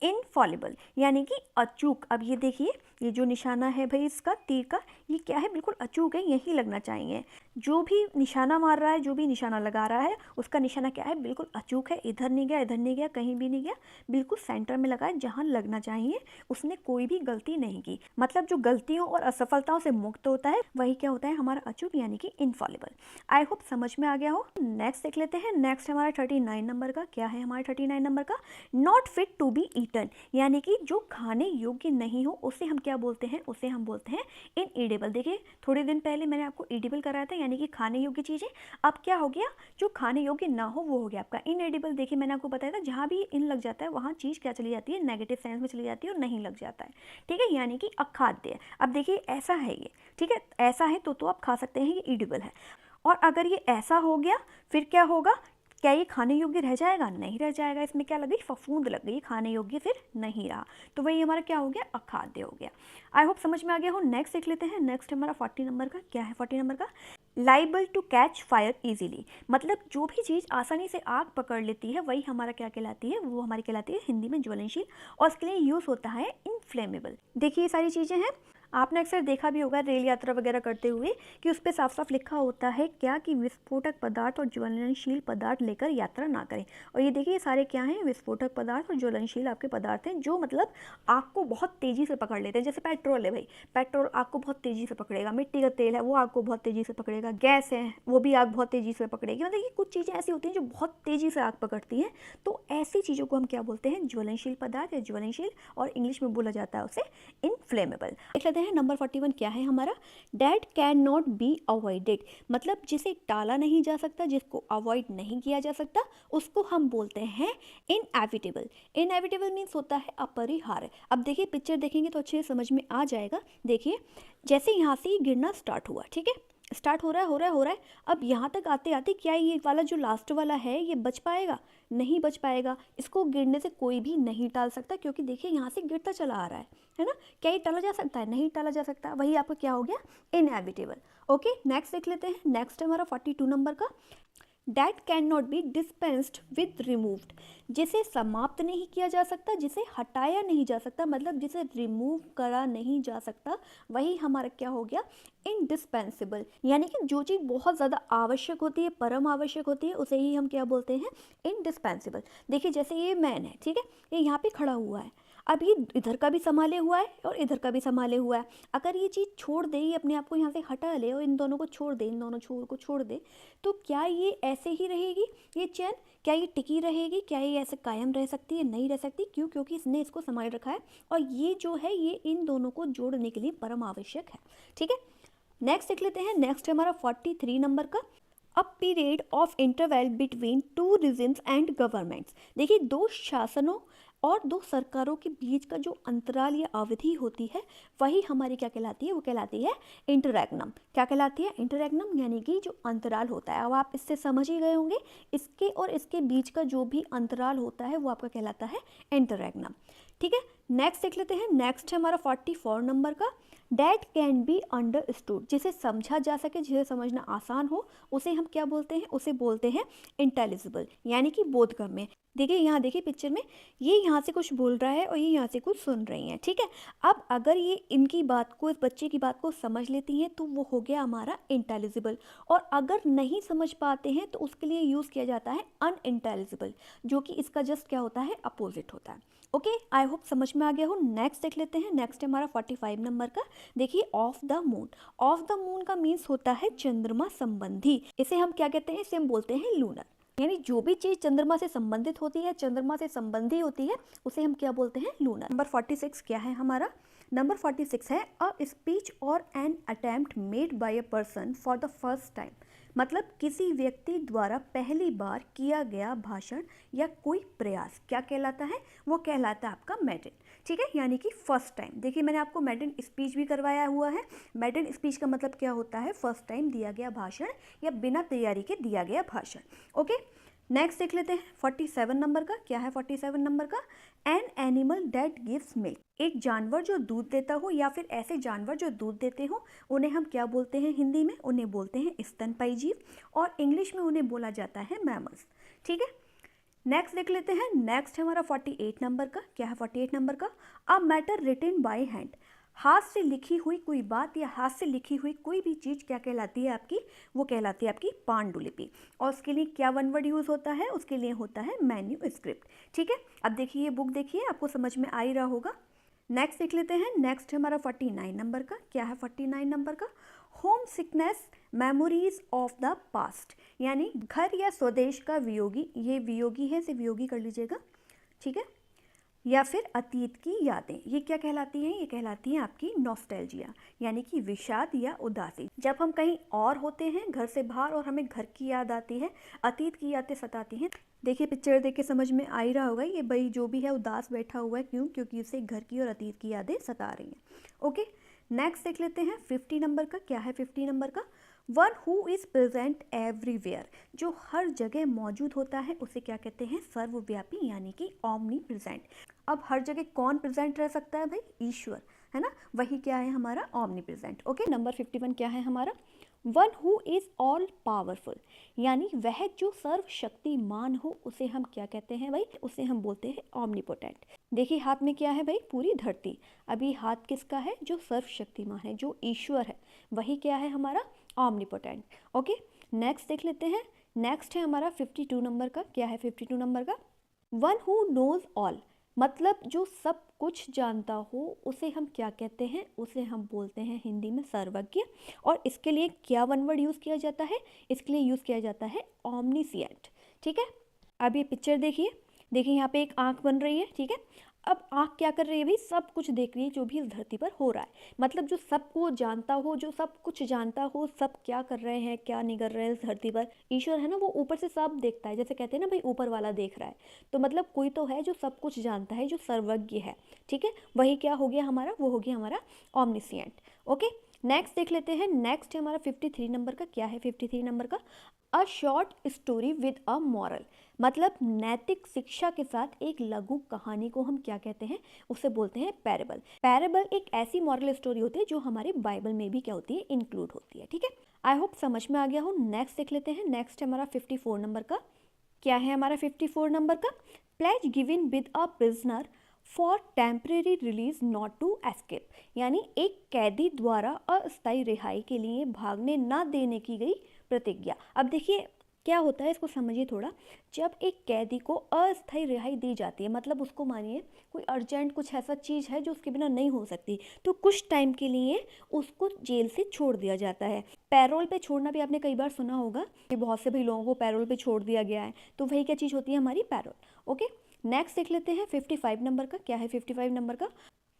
इनफॉलिबल, यानी कि अचूक। अब ये देखिए, ये जो निशाना है भाई इसका तीर का, ये क्या है, बिल्कुल अचूक है, यही लगना चाहिए। जो भी निशाना मार रहा है, जो भी निशाना लगा रहा है, उसका निशाना क्या है, बिल्कुल अचूक है। इधर नहीं गया, इधर नहीं गया, कहीं भी नहीं गया, बिल्कुल सेंटर में लगा है जहाँ लगना चाहिए। उसने कोई भी गलती नहीं की। मतलब जो गलतियों और असफलताओं से मुक्त होता है वही क्या होता है, हमारा अचूक, यानी कि इनफॉलिबल। आई होप समझ में आ गया हो। नेक्स्ट देख लेते हैं। नेक्स्ट हमारा 39 नंबर का। क्या है हमारा 39 नंबर का, not fit to be eaten, यानी कि जो खाने योग्य नहीं हो उसे हम क्या बोलते हैं, उसे हम बोलते हैं इनएडिबल। देखिए थोड़े दिन पहले मैंने आपको एडिबल कराया था, यानी कि खाने योग्य चीज़ें। अब क्या हो गया, जो खाने योग्य ना हो वो हो गया आपका इनएडिबल। देखिए मैंने आपको बताया था, जहाँ भी इन लग जाता है वहाँ चीज़ क्या चली जाती है, नेगेटिव सेंस में चली जाती है और नहीं लग जाता है, ठीक है, यानी कि अखाद्य। अब देखिए ऐसा है ये, ठीक है, ऐसा है तो आप खा सकते हैं, ये एडिबल है। और अगर ये ऐसा हो गया फिर क्या होगा, क्या ये खाने योग्य रह जाएगा, नहीं रह जाएगा। इसमें क्या लग गई, फफूंद लग गई, खाने योग्य फिर नहीं रहा, तो वही हमारा क्या हो गया, अखाद्य हो गया। आई होप समझ में आ गया हो। नेक्स्ट देख लेते हैं। नेक्स्ट हमारा 40 नंबर का। क्या है 40 नंबर का, liable to catch fire easily, मतलब जो भी चीज़ आसानी से आग पकड़ लेती है वही हमारा क्या कहलाती है, वो हमारी कहलाती है हिंदी में ज्वलनशील, और इसके लिए यूज़ होता है इनफ्लेमेबल। देखिए ये सारी चीज़ें हैं, आपने अक्सर देखा भी होगा रेल यात्रा वगैरह करते हुए कि उस पर साफ साफ लिखा होता है क्या, कि विस्फोटक पदार्थ और ज्वलनशील पदार्थ लेकर यात्रा ना करें। और ये देखिए सारे क्या हैं, विस्फोटक पदार्थ और ज्वलनशील आपके पदार्थ हैं जो मतलब आग को बहुत तेज़ी से पकड़ लेते हैं। जैसे पेट्रोल है भाई, पेट्रोल आग को बहुत तेज़ी से पकड़ेगा, मिट्टी का तेल है वो आग को बहुत तेज़ी से पकड़ेगा, गैस है वो भी आग बहुत तेज़ी से पकड़ेगी। मतलब ये कुछ चीज़ें ऐसी होती हैं जो बहुत तेज़ी से आग पकड़ती हैं, तो ऐसी चीज़ों को हम क्या बोलते हैं, ज्वलनशील पदार्थ या ज्वलनशील, और इंग्लिश में बोला जाता है उसे इनफ्लेमेबल। देख लेते हैं नंबर 41 क्या है हमारा, that can not be avoided, मतलब जिसे टाला नहीं जा सकता, जिसको अवॉइड नहीं किया जा सकता, उसको हम बोलते हैं इनएविटेबल। इनएविटेबल मीन्स होता है अपरिहार्य। अब देखिए पिक्चर देखेंगे तो अच्छे से समझ में आ जाएगा। देखिए जैसे यहाँ से गिरना स्टार्ट हुआ, ठीक है, स्टार्ट हो रहा है, हो रहा है, हो रहा है। अब यहाँ तक आते आते क्या ये वाला जो लास्ट वाला है ये बच पाएगा, नहीं बच पाएगा। इसको गिरने से कोई भी नहीं टाल सकता, क्योंकि देखिए यहाँ से गिरता चला आ रहा है ना। क्या ये टाला जा सकता है, नहीं टाला जा सकता। वही आपका क्या हो गया, इनएविटेबल। ओके, नेक्स्ट देख लेते हैं। नेक्स्ट है हमारा 42 नंबर का, that can not be dispensed with removed, जिसे समाप्त नहीं किया जा सकता, जिसे हटाया नहीं जा सकता, मतलब जिसे रिमूव करा नहीं जा सकता, वही हमारा क्या हो गया, इनडिस्पेंसिबल। यानी कि जो चीज़ बहुत ज़्यादा आवश्यक होती है, परम आवश्यक होती है, उसे ही हम क्या बोलते हैं, इनडिस्पेंसिबल। देखिए जैसे ये मैन है, ठीक है, ये यहाँ पे खड़ा हुआ है, अब ये इधर का भी संभाले हुआ है और इधर का भी संभाले हुआ है। अगर ये चीज़ छोड़ दे, ये अपने आप को यहाँ से हटा ले और इन दोनों को छोड़ दे, इन दोनों छोर को छोड़ दे, तो क्या ये ऐसे ही रहेगी ये चैन, क्या ये टिकी रहेगी, क्या ये ऐसे कायम रह सकती है, नहीं रह सकती। क्यों, क्योंकि इसने इसको संभाल रखा है, और ये जो है ये इन दोनों को जोड़ने के लिए परम आवश्यक है, ठीक है। नेक्स्ट देख लेते हैं। नेक्स्ट है हमारा 43 नंबर का, a period of interval between two regimes and governments. देखिए दो शासनों और दो सरकारों के बीच का जो अंतराल या अवधि होती है वही हमारी क्या कहलाती है, वो कहलाती है इंटररेग्नम। क्या कहलाती है, इंटररेग्नम, यानी कि जो अंतराल होता है। अब आप इससे समझ ही गए होंगे, इसके और इसके बीच का जो भी अंतराल होता है वो आपका कहलाता है इंटररेग्नम, ठीक है। नेक्स्ट देख लेते हैं। नेक्स्ट है हमारा 44 नंबर का, डैट कैन बी अंडरस्टूड, जिसे समझा जा सके, जिसे समझना आसान हो, उसे हम क्या बोलते हैं, उसे बोलते हैं इंटेलिजिबल, यानी कि बोधगम्य। देखिए यहाँ देखिए पिक्चर में, ये यहाँ से कुछ बोल रहा है और ये यहाँ से कुछ सुन रही हैं, ठीक है। अब अगर ये इनकी बात को, इस बच्चे की बात को समझ लेती हैं तो वो हो गया हमारा इंटेलिजिबल, और अगर नहीं समझ पाते हैं तो उसके लिए यूज़ किया जाता है अनइंटेलिजिबल, जो कि इसका जस्ट क्या होता है, अपोजिट होता है। ओके, आई होप समझ में आ गया हो। नेक्स्ट देख लेते हैं। नेक्स्ट है हमारा 45 नंबर का। देखिए of the moon, of the moon का मीन्स होता है चंद्रमा संबंधी। इसे हम क्या कहते हैं, इसे हम बोलते हैं लूनर, यानी जो भी चीज़ चंद्रमा से संबंधित होती है, चंद्रमा से संबंधी होती है, उसे हम क्या बोलते हैं, लूनर। नंबर 46 क्या है हमारा, नंबर 46 है अ स्पीच और an attempt made by a person for the first time, मतलब किसी व्यक्ति द्वारा पहली बार किया गया भाषण या कोई प्रयास क्या कहलाता है, वो कहलाता है आपका मेडन। ठीक है, यानी कि फर्स्ट टाइम। देखिए मैंने आपको मेडन स्पीच भी करवाया हुआ है। मेडन स्पीच का मतलब क्या होता है, फर्स्ट टाइम दिया गया भाषण या बिना तैयारी के दिया गया भाषण। ओके, नेक्स्ट देख लेते हैं 47 नंबर का। क्या है 47 नंबर का, an animal that gives milk, एक जानवर जो दूध देता हो या फिर ऐसे जानवर जो दूध देते हो उन्हें हम क्या बोलते हैं हिंदी में, उन्हें बोलते हैं स्तनपायी जीव और इंग्लिश में उन्हें बोला जाता है मैमल्स। ठीक है, नेक्स्ट देख लेते हैं। नेक्स्ट है हमारा 48 नंबर का। क्या है 48 नंबर का, a matter written by hand, हाथ से लिखी हुई कोई बात या हाथ से लिखी हुई कोई भी चीज़ क्या कहलाती है आपकी, वो कहलाती है आपकी पांडुलिपि। और उसके लिए क्या वन वर्ड यूज़ होता है, उसके लिए होता है मैन्यूस्क्रिप्ट। ठीक है, अब देखिए ये बुक देखिए, आपको समझ में आ ही रहा होगा। नेक्स्ट देख लेते हैं। नेक्स्ट है हमारा 49 नंबर का। क्या है 49 नंबर का, home sickness memories of the past, यानी घर या स्वदेश का वियोगी, ये वियोगी है, इसे वियोगी कर लीजिएगा। ठीक है, या फिर अतीत की यादें, ये क्या कहलाती हैं, ये कहलाती हैं आपकी नॉस्टैल्जिया, यानी कि विषाद या उदासी। जब हम कहीं और होते हैं घर से बाहर और हमें घर की याद आती है, अतीत की यादें सताती हैं। देखिए पिक्चर देख के समझ में आ ही रहा होगा, ये भाई जो भी है उदास बैठा हुआ है, क्यों, क्योंकि उसे घर की और अतीत की यादें सता रही हैं। ओके, नेक्स्ट देख लेते हैं 50 नंबर का। क्या है 50 नंबर का, one who is present everywhere, जो हर जगह मौजूद होता है उसे क्या कहते हैं, सर्वव्यापी, यानी कि ऑमनी प्रेजेंट। अब हर जगह कौन प्रेजेंट रह सकता है भाई, ईश्वर, है ना, वही क्या है हमारा ऑमनी प्रेजेंट। ओके, नंबर 51 क्या है हमारा, one who is all powerful, यानी वह जो सर्वशक्तिमान हो उसे हम क्या कहते हैं भाई, उसे हम बोलते हैं ऑमनीपोटेंट। देखिए हाथ में क्या है भाई, पूरी धरती। अभी हाथ किसका है, जो सर्वशक्तिमान है, जो ईश्वर है, वही क्या है हमारा ऑमनीपोटेंट। ओके, नेक्स्ट देख लेते हैं। नेक्स्ट है हमारा 52 नंबर का। क्या है 52 नंबर का, वन हु नोज ऑल, मतलब जो सब कुछ जानता हो उसे हम क्या कहते हैं, उसे हम बोलते हैं हिंदी में सर्वज्ञ। और इसके लिए क्या वन वर्ड यूज़ किया जाता है, इसके लिए यूज़ किया जाता है ऑमनीसिएंट। ठीक है, अब ये पिक्चर देखिए, देखिए यहाँ पे एक आँख बन रही है। ठीक है, अब आँख क्या कर रही है भाई, सब कुछ देख रही है जो भी इस धरती पर हो रहा है। मतलब जो सबको जानता हो, जो सब कुछ जानता हो, सब क्या कर रहे हैं क्या नहीं कर रहे हैं इस धरती पर, ईश्वर है ना, वो ऊपर से सब देखता है। जैसे कहते हैं ना भाई ऊपर वाला देख रहा है, तो मतलब कोई तो है जो सब कुछ जानता है, जो सर्वज्ञ है। ठीक है, वही क्या हो गया हमारा, वो हो गया हमारा ऑमनिसिएंट। ओके, नेक्स्ट देख लेते हैं। नेक्स्ट है हमारा 53 नंबर का। क्या है 53 नंबर का, a short story with a moral, मतलब नैतिक शिक्षा के साथ एक लघु कहानी को हम क्या कहते हैं, उसे बोलते हैं पैरेबल। पैरेबल एक ऐसी मॉरल स्टोरी होती है जो हमारे बाइबल में भी क्या होती है, इंक्लूड होती है। ठीक है, आई होप समझ में आ गया हो। नेक्स्ट देख लेते हैं। नेक्स्ट है हमारा 54 नंबर का। क्या है हमारा 54 नंबर का, pledge given with a prisoner for temporary release not to escape, यानी एक कैदी द्वारा अस्थायी रिहाई के लिए भागने न देने की गई प्रतिज्ञा। अब देखिए क्या होता है, इसको समझिए थोड़ा। जब एक कैदी को अस्थायी रिहाई दी जाती है, मतलब उसको मानिए कोई अर्जेंट कुछ ऐसा चीज़ है जो उसके बिना नहीं हो सकती, तो कुछ टाइम के लिए उसको जेल से छोड़ दिया जाता है। पैरोल पे छोड़ना भी आपने कई बार सुना होगा कि बहुत से भाई लोगों को पैरोल पे छोड़ दिया गया है, तो वही क्या चीज़ होती है हमारी पैरोल। ओके, नेक्स्ट देख लेते हैं 55 नंबर का। क्या है 55 नंबर का,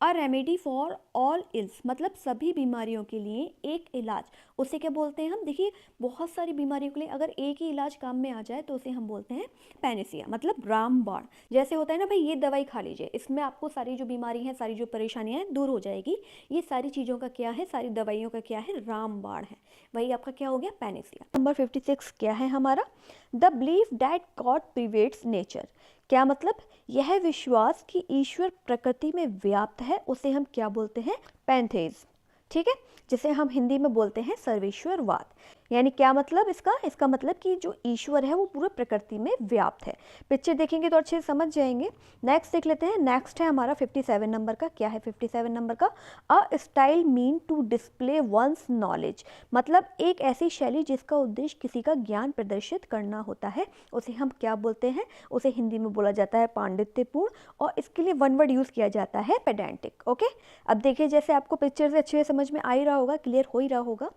a remedy for all ills, मतलब सभी बीमारियों के लिए एक इलाज, उसे क्या बोलते हैं हम, देखिए बहुत सारी बीमारियों के लिए अगर एक ही इलाज काम में आ जाए तो उसे हम बोलते हैं पैनेसिया, मतलब रामबाण। जैसे होता है ना भाई, ये दवाई खा लीजिए, इसमें आपको सारी जो बीमारी है, सारी जो परेशानियां हैं दूर हो जाएगी। ये सारी चीज़ों का क्या है, सारी दवाइयों का क्या है, रामबाण है। वही आपका क्या हो गया, पैनेसिया। नंबर 56 क्या है हमारा, the belief that God pervades nature, क्या मतलब, यह विश्वास कि ईश्वर प्रकृति में व्याप्त है उसे हम क्या बोलते हैं, पैंथेइज्म। ठीक है, जिसे हम हिंदी में बोलते हैं सर्वेश्वरवाद। यानी क्या मतलब इसका मतलब कि जो ईश्वर है वो पूरे प्रकृति में व्याप्त है। पिक्चर देखेंगे तो अच्छे से समझ जाएंगे। नेक्स्ट देख लेते हैं। नेक्स्ट है हमारा 57 नंबर का। क्या है 57 नंबर का, a style meant to display one's knowledge, मतलब एक ऐसी शैली जिसका उद्देश्य किसी का ज्ञान प्रदर्शित करना होता है, उसे हम क्या बोलते हैं, उसे हिंदी में बोला जाता है पांडित्यपूर्ण, और इसके लिए वन वर्ड यूज़ किया जाता है पेडेंटिक। ओके, अब देखिए जैसे आपको पिक्चर से अच्छे से समझ में आ ही रहा होगा, क्लियर हो ही रहा होगा।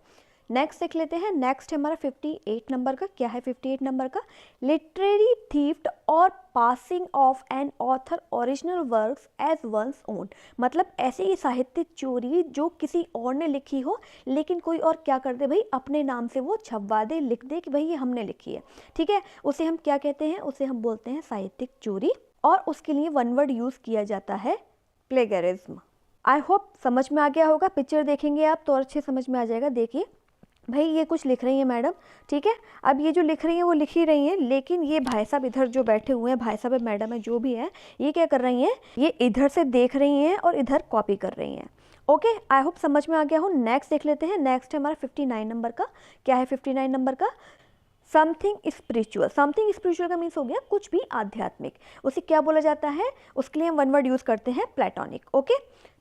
नेक्स्ट देख लेते हैं, नेक्स्ट है हमारा 58 नंबर का। क्या है 58 नंबर का? लिटरेरी थीफ्ट और passing off an author original works as one's own. मतलब ऐसी ही साहित्यिक चोरी जो किसी और ने लिखी हो लेकिन कोई और क्या कर दे भाई, अपने नाम से वो छपवा दे, लिख दे कि भाई ये हमने लिखी है, ठीक है, उसे हम क्या कहते हैं? उसे हम बोलते हैं साहित्यिक चोरी। और उसके लिए वन वर्ड यूज़ किया जाता है, प्लेगरिज्म। आई होप समझ में आ गया होगा। पिक्चर देखेंगे आप तो और अच्छे समझ में आ जाएगा। देखिए भाई ये कुछ लिख रही हैं मैडम, ठीक है। अब ये जो लिख रही हैं वो लिख ही रही हैं, लेकिन ये भाई साहब इधर जो बैठे हुए हैं, भाई साहब मैडम है जो भी है, ये क्या कर रही हैं? ये इधर से देख रही हैं और इधर कॉपी कर रही हैं। ओके, आई होप समझ में आ गया हो। नेक्स्ट देख लेते हैं, नेक्स्ट है हमारा 59 नंबर का। क्या है 59 नंबर का? Something spiritual. समथिंग स्पिरिचुअल का मीन्स हो गया कुछ भी आध्यात्मिक। उसे क्या बोला जाता है? उसके लिए हम वन वर्ड यूज़ करते हैं, प्लेटोनिक। ओके,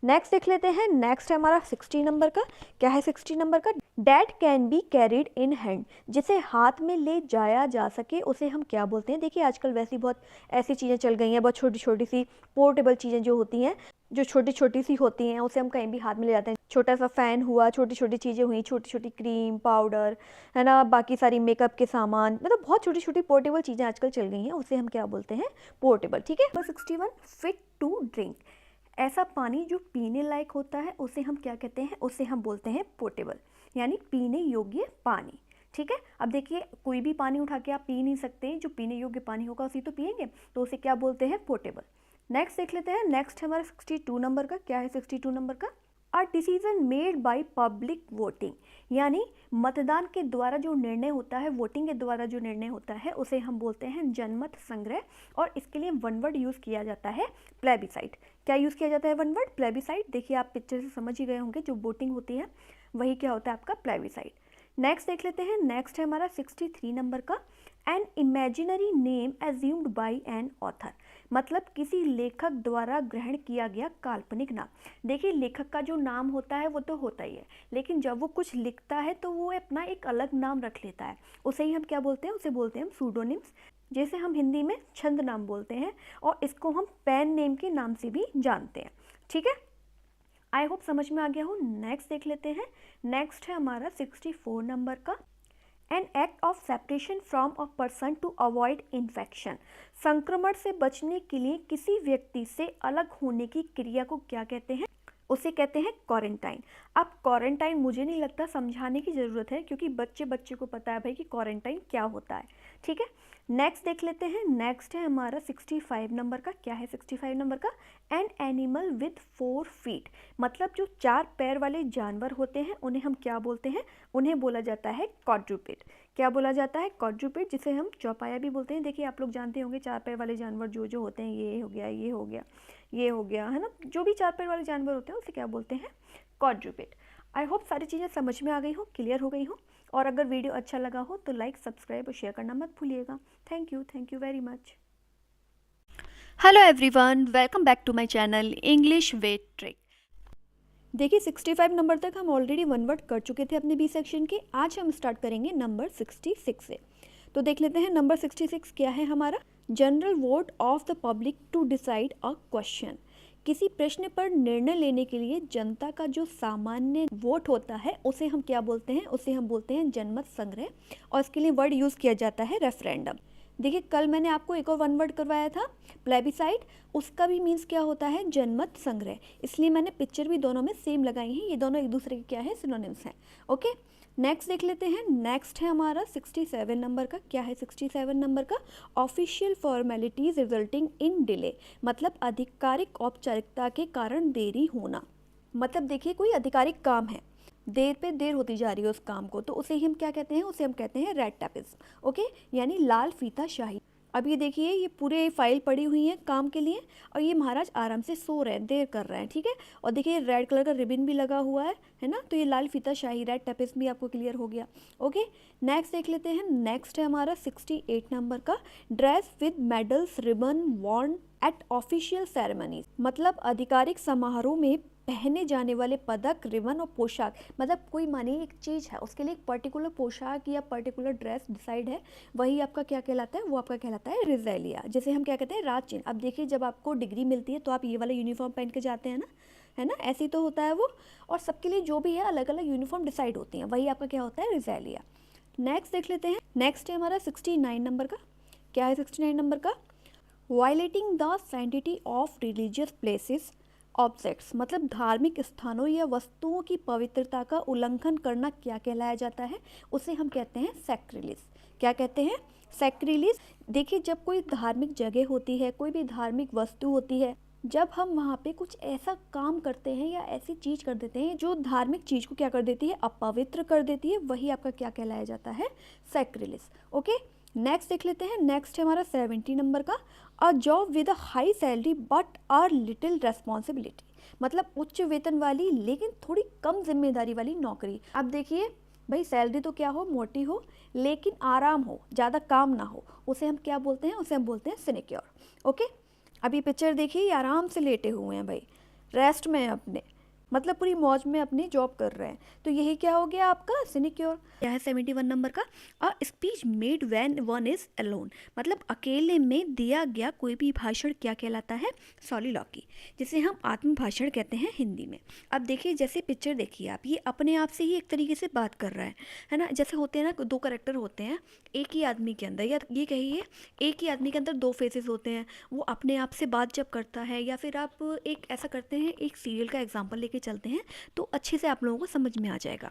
नेक्स्ट देख लेते हैं, नेक्स्ट है हमारा 60 नंबर का। क्या है 60 नंबर का? That can be carried in hand. जिसे हाथ में ले जाया जा सके उसे हम क्या बोलते हैं? देखिए आजकल वैसी बहुत ऐसी चीज़ें चल गई हैं, बहुत छोटी छोटी सी पोर्टेबल चीज़ें जो होती हैं, जो छोटी छोटी सी होती हैं, उसे हम कहीं भी हाथ में ले जाते हैं। छोटा सा फ़ैन हुआ, छोटी छोटी चीज़ें हुई, छोटी छोटी क्रीम पाउडर है ना, बाकी सारी मेकअप के सामान, मतलब बहुत छोटी छोटी पोर्टेबल चीज़ें आजकल चल गई हैं, उसे हम क्या बोलते हैं? पोर्टेबल। ठीक है। Number 61, fit to drink. ऐसा पानी जो पीने लायक होता है उसे हम क्या कहते हैं? उसे हम बोलते हैं पोर्टेबल, यानी पीने योग्य पानी। ठीक है। अब देखिए कोई भी पानी उठा के आप पी नहीं सकते, जो पीने योग्य पानी होगा उसी तो पिएंगे, तो उसे क्या बोलते हैं? पोर्टेबल। नेक्स्ट देख लेते हैं, नेक्स्ट है हमारा 62 नंबर का। क्या है 62 नंबर का? A decision made by public voting, यानी मतदान के द्वारा जो निर्णय होता है, वोटिंग के द्वारा जो निर्णय होता है उसे हम बोलते हैं जनमत संग्रह। और इसके लिए वन वर्ड यूज़ किया जाता है, प्लेबिसाइट। क्या यूज़ किया जाता है? One word, plebiscite. देखिए आप पिक्चर से समझ ही गए होंगे, जो वोटिंग होती है वही क्या होता है? आपका प्लेबिसाइट। नेक्स्ट देख लेते हैं, नेक्स्ट है हमारा 63 नंबर का। An imaginary name assumed by an author, मतलब किसी लेखक द्वारा ग्रहण किया गया काल्पनिक नाम। देखिए लेखक का जो नाम होता है वो तो होता ही है, लेकिन जब वो कुछ लिखता है तो वो अपना एक अलग नाम रख लेता है, उसे ही हम क्या बोलते हैं? उसे बोलते हैं हम सूडोनिम्स, जैसे हम हिंदी में छंद नाम बोलते हैं, और इसको हम पेन नेम के नाम से भी जानते हैं। ठीक है, आई होप समझ में आ गया हो। नेक्स्ट देख लेते हैं, नेक्स्ट है हमारा 64 नंबर का। An act of separation from a person to avoid infection, संक्रमण से बचने के लिए किसी व्यक्ति से अलग होने की क्रिया को क्या कहते हैं? उसे कहते हैं क्वारंटाइन। अब क्वारंटाइन मुझे नहीं लगता समझाने की ज़रूरत है, क्योंकि बच्चे बच्चे को पता है भाई कि क्वारंटाइन क्या होता है। ठीक है, नेक्स्ट देख लेते हैं, नेक्स्ट है हमारा 65 नंबर का। क्या है 65 नंबर का? एन एनिमल विथ 4 फीट, मतलब जो 4 पैर वाले जानवर होते हैं उन्हें हम क्या बोलते हैं? उन्हें बोला जाता है क्वाड्रूपेड। क्या बोला जाता है? क्वाड्रूपेड, जिसे हम चौपाया भी बोलते हैं। देखिए आप लोग जानते होंगे 4 पैर वाले जानवर जो जो होते हैं, ये हो गया, ये हो गया, ये हो गया, है ना, जो भी 4 पैर वाले जानवर होते हैं उसे क्या बोलते हैं? क्वाड्रूपेड। आई होप सारी चीज़ें समझ में आ गई हो, क्लियर हो गई हो। और अगर वीडियो अच्छा लगा हो तो लाइक, सब्सक्राइब और शेयर करना मत भूलिएगा। Thank you very much. Hello everyone, welcome back to my channel English with trick. देखिए 65 नंबर तक हम ऑलरेडी वन वर्ड कर चुके थे अपने बी सेक्शन के। आज हम स्टार्ट करेंगे नंबर 66 से। तो देख लेते हैं नंबर 66 क्या है हमारा? General vote of the public to decide a question, किसी प्रश्न पर निर्णय लेने के लिए जनता का जो सामान्य वोट होता है उसे हम क्या बोलते हैं? उसे हम बोलते हैं जनमत संग्रह, और इसके लिए वर्ड यूज़ किया जाता है रेफरेंडम। देखिए कल मैंने आपको एक और वन वर्ड करवाया था, प्लेबिसाइट, उसका भी मीन्स क्या होता है? जनमत संग्रह। इसलिए मैंने पिक्चर भी दोनों में सेम लगाई हैं, ये दोनों एक दूसरे के क्या है? सिनोनिम्स हैं। ओके, नेक्स्ट देख लेते हैं, नेक्स्ट है हमारा 67 नंबर का। क्या है 67 नंबर का? Official formalities resulting in delay, मतलब आधिकारिक औपचारिकता के कारण देरी होना। मतलब देखिए कोई आधिकारिक काम है, देर पे देर होती जा रही है उस काम को, तो उसे ही हम क्या कहते हैं? उसे हम कहते हैं रेड टेपिज्म। ओके, यानी लाल फीता शाही। अब ये देखिए ये पूरे फाइल पड़ी हुई है काम के लिए, और ये महाराज आराम से सो रहे हैं, देर कर रहे हैं। ठीक है, और देखिए रेड कलर का रिबन भी लगा हुआ है ना, तो ये लाल फीता शाही, रेड टेपिज्म भी आपको क्लियर हो गया। ओके, नेक्स्ट देख लेते हैं, नेक्स्ट है हमारा 68 नंबर का। Dress with medals ribbon worn at official ceremonies, मतलब आधिकारिक समारोह में पहने जाने वाले पदक, रिबन और पोशाक, मतलब कोई मानिए एक चीज़ है उसके लिए एक पर्टिकुलर पोशाक या पर्टिकुलर ड्रेस डिसाइड है, वही आपका क्या कहलाता है? वो आपका कहलाता है रिजेलिया, जिसे हम क्या कहते हैं? राज चिन्ह। अब देखिए जब आपको डिग्री मिलती है तो आप ये वाला यूनिफॉर्म पहन के जाते हैं ना, है ना, ऐसी तो होता है वो। और सबके लिए जो भी है अलग अलग यूनिफॉर्म डिसाइड होती हैं, वही आपका क्या होता है, रिज़ालिया। नेक्स्ट देख लेते हैं। नेक्स्ट है हमारा 69 नंबर का। क्या है 69 नंबर का? Violating the sanctity of religious places objects, मतलब धार्मिक स्थानों या वस्तुओं की पवित्रता का उल्लंघन करना क्या कहलाया जाता है? उसे हम कहते हैं सैक्रिलीज। क्या कहते हैं? सैक्रिलीज। देखिए, जब कोई धार्मिक जगह होती है, कोई भी धार्मिक वस्तु होती है, जब हम वहाँ पे कुछ ऐसा काम करते हैं या ऐसी चीज़ कर देते हैं जो धार्मिक चीज़ को क्या कर देती है, अपवित्र कर देती है, वही आपका क्या कहलाया जाता है, सैक्रिलीज। ओके, नेक्स्ट देख लेते हैं। नेक्स्ट है हमारा 70 नंबर का। A job with a high salary but are little responsibility, मतलब उच्च वेतन वाली लेकिन थोड़ी कम जिम्मेदारी वाली नौकरी। अब देखिए भाई, सैलरी तो क्या हो, मोटी हो, लेकिन आराम हो, ज़्यादा काम ना हो, उसे हम क्या बोलते हैं, उसे हम बोलते हैं सिनेक्योर। ओके, अभी पिक्चर देखिए, ये आराम से लेटे हुए हैं भाई, रेस्ट में हैं अपने, मतलब पूरी मौज में अपनी जॉब कर रहे हैं, तो यही क्या हो गया आपका सिनेक्योर। क्या है 71 नंबर का? A speech made when one is alone, मतलब अकेले में दिया गया कोई भी भाषण क्या कहलाता है, सॉलिलॉकी, जिसे हम आत्मभाषण कहते हैं हिंदी में। अब देखिए, जैसे पिक्चर देखिए आप, ये अपने आप से ही एक तरीके से बात कर रहा है ना। जैसे होते हैं ना, दो कैरेक्टर होते हैं एक ही आदमी के अंदर, या ये कहिए एक ही आदमी के अंदर दो फेसेस होते हैं, वो अपने आप से बात जब करता है, या फिर आप एक ऐसा करते हैं, एक सीरियल का एग्जांपल लेके चलते हैं तो अच्छे से आप लोगों को समझ में आ जाएगा।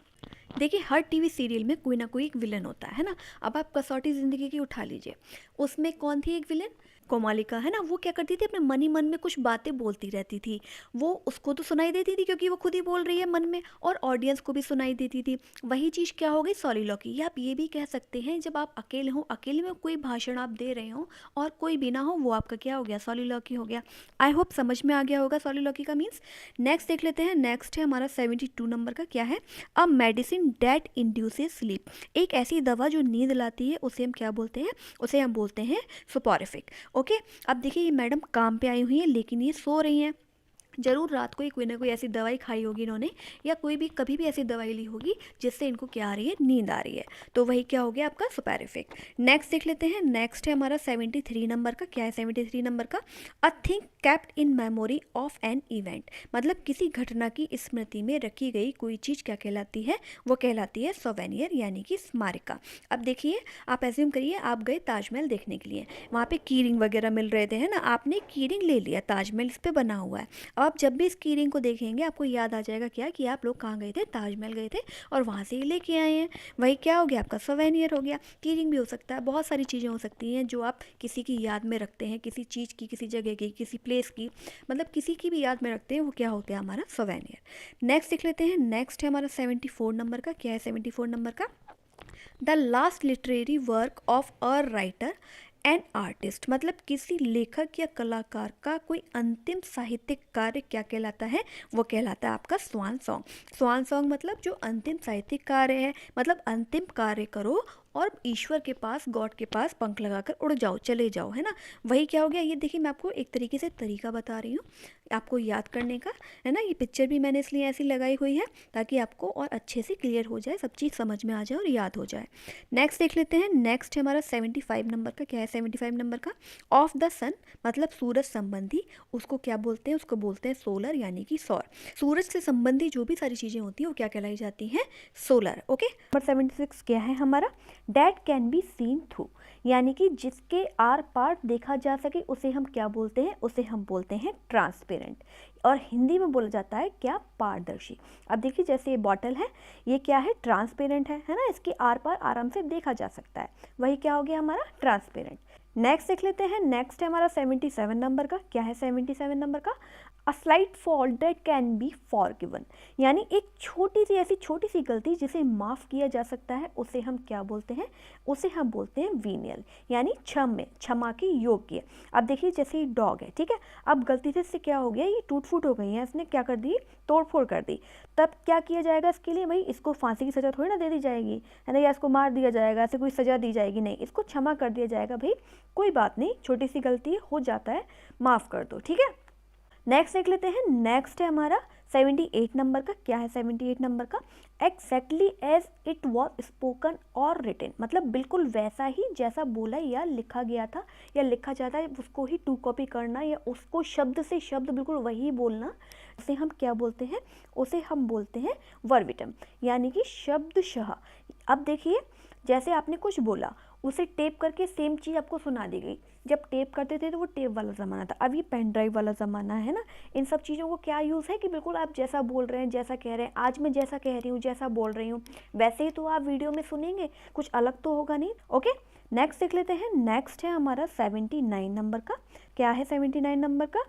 देखिए, हर टीवी सीरियल में कोई ना कोई एक विलन होता है ना। अब आप कसौटी ज़िंदगी की उठा लीजिए, उसमें कौन थी एक विलन, कोमालिका, है ना। वो क्या करती थी, अपने मन ही मन में कुछ बातें बोलती रहती थी, वो उसको तो सुनाई देती थी क्योंकि वो खुद ही बोल रही है मन में, और ऑडियंस को भी सुनाई देती थी। वही चीज़ क्या हो गई, सॉलिलॉकी। या आप ये भी कह सकते हैं, जब आप अकेले हो, अकेले में कोई भाषण आप दे रहे हो और कोई भी ना हो, वो आपका क्या हो गया, सॉलिलॉकी हो गया। आई होप समझ में आ गया होगा सॉलिलॉकी का मीन्स। नेक्स्ट देख लेते हैं। नेक्स्ट है हमारा 72 नंबर का। क्या है? A medicine that induces sleep, एक ऐसी दवा जो नींद लाती है, उसे हम क्या बोलते हैं, उसे हम बोलते हैं सोपोरिफिक। ओके, अब देखिए, ये मैडम काम पे आई हुई है लेकिन ये सो रही हैं, ज़रूर रात को ही कोई ना कोई ऐसी दवाई खाई होगी इन्होंने, या कोई भी कभी भी ऐसी दवाई ली होगी जिससे इनको क्या आ रही है, नींद आ रही है, तो वही क्या हो गया आपका, सोपोरिफिक। नेक्स्ट देख लेते हैं। नेक्स्ट है हमारा 73 नंबर का। क्या है 73 नंबर का? A thing kept in memory of an event, मतलब किसी घटना की स्मृति में रखी गई कोई चीज़ क्या कहलाती है, वो कहलाती है सोवेनियर, यानी कि स्मारिका। अब देखिए, आप एज्यूम करिए आप गए ताजमहल देखने के लिए, वहाँ पे की रिंग वगैरह मिल रहे थे, है ना, आपने की रिंग ले लिया, ताजमहल इस पर बना हुआ है। आप जब भी इस की रिंग को देखेंगे आपको याद आ जाएगा क्या, कि आप लोग कहाँ गए थे, ताजमहल गए थे और वहाँ से ही लेके आए हैं, वही क्या हो गया आपका, सोवेनियर हो गया। की रिंग भी हो सकता है, बहुत सारी चीज़ें हो सकती हैं जो आप किसी की याद में रखते हैं, किसी चीज़ की, किसी जगह की, किसी प्लेस की, मतलब किसी की भी याद में रखते हैं, वो क्या होता है, हमारा सोवेनियर। नेक्स्ट देख लेते हैं। नेक्स्ट है हमारा 74 नंबर का। क्या है 74 नंबर का? The last literary work of a writer and artist, मतलब किसी लेखक या कलाकार का कोई अंतिम साहित्यिक कार्य क्या कहलाता है, वो कहलाता है आपका स्वान सॉन्ग। स्वान सॉन्ग मतलब जो अंतिम साहित्यिक कार्य है, मतलब अंतिम कार्य करो और ईश्वर के पास, गॉड के पास पंख लगाकर उड़ जाओ, चले जाओ, है ना, वही क्या हो गया। ये देखिए, मैं आपको एक तरीके से तरीका बता रही हूँ आपको याद करने का, है ना। ये पिक्चर भी मैंने इसलिए ऐसी लगाई हुई है ताकि आपको और अच्छे से क्लियर हो जाए, सब चीज़ समझ में आ जाए और याद हो जाए। नेक्स्ट देख लेते हैं। नेक्स्ट है हमारा 75 नंबर का। क्या है 75 नंबर का? ऑफ द सन, मतलब सूरज संबंधी, उसको क्या बोलते हैं, उसको बोलते हैं सोलर, यानी कि सौर। सूरज से संबंधी जो भी सारी चीज़ें होती हैं वो क्या कहलाई जाती हैं, सोलर। ओके, नंबर 76 क्या है हमारा? That can be seen through, यानी कि जिसके आर पार देखा जा सके, उसे हम क्या बोलते हैं, उसे हम बोलते हैं ट्रांसपेरेंट, और हिंदी में बोला जाता है क्या, पारदर्शी। अब देखिए, जैसे ये बॉटल है, ये क्या है, ट्रांसपेरेंट है ना, इसके आर पार आराम से देखा जा सकता है, वही क्या हो गया हमारा, ट्रांसपेरेंट। नेक्स्ट देख लेते हैं। नेक्स्ट है हमारा 77 नंबर का। क्या है 77 नंबर का? A slight fault that can be forgiven, यानी एक छोटी सी, ऐसी छोटी सी गलती जिसे माफ़ किया जा सकता है, उसे हम क्या बोलते हैं, उसे हम बोलते हैं वीनियल, यानी क्षम्य, क्षमा के योग्य। अब देखिए, जैसे ये डॉग है, ठीक है, अब गलती से इससे क्या हो गया, ये टूट फूट हो गई है, इसने क्या कर दी, तोड़ फोड़ कर दी, तब क्या किया जाएगा इसके लिए, भाई इसको फांसी की सज़ा थोड़ी ना दे दी जाएगी, है ना, या इसको मार दिया जाएगा, ऐसे कोई सज़ा दी जाएगी, नहीं, इसको क्षमा कर दिया जाएगा, भाई कोई बात नहीं, छोटी सी गलती हो जाता है, माफ़ कर दो, ठीक है। नेक्स्ट देख लेते हैं। नेक्स्ट है हमारा 78 नंबर का। क्या है 78 नंबर का? Exactly as it was spoken और रिटन, मतलब बिल्कुल वैसा ही जैसा बोला या लिखा गया था या लिखा जाता है, उसको ही टू कॉपी करना, या उसको शब्द से शब्द बिल्कुल वही बोलना उसे हम क्या बोलते हैं, उसे हम बोलते हैं वर्बिटम, यानी कि शब्दशः। अब देखिए, जैसे आपने कुछ बोला, उसे टेप करके सेम चीज़ आपको सुना दी गई। जब टेप करते थे तो वो टेप वाला ज़माना था, अब ये पेन ड्राइव वाला ज़माना है ना। इन सब चीज़ों को क्या यूज़ है कि बिल्कुल आप जैसा बोल रहे हैं, जैसा कह रहे हैं, आज मैं जैसा कह रही हूँ, जैसा बोल रही हूँ, वैसे ही तो आप वीडियो में सुनेंगे, कुछ अलग तो होगा नहीं। ओके, नेक्स्ट देख लेते हैं। नेक्स्ट है हमारा 79 नंबर का। क्या है 79 नंबर का?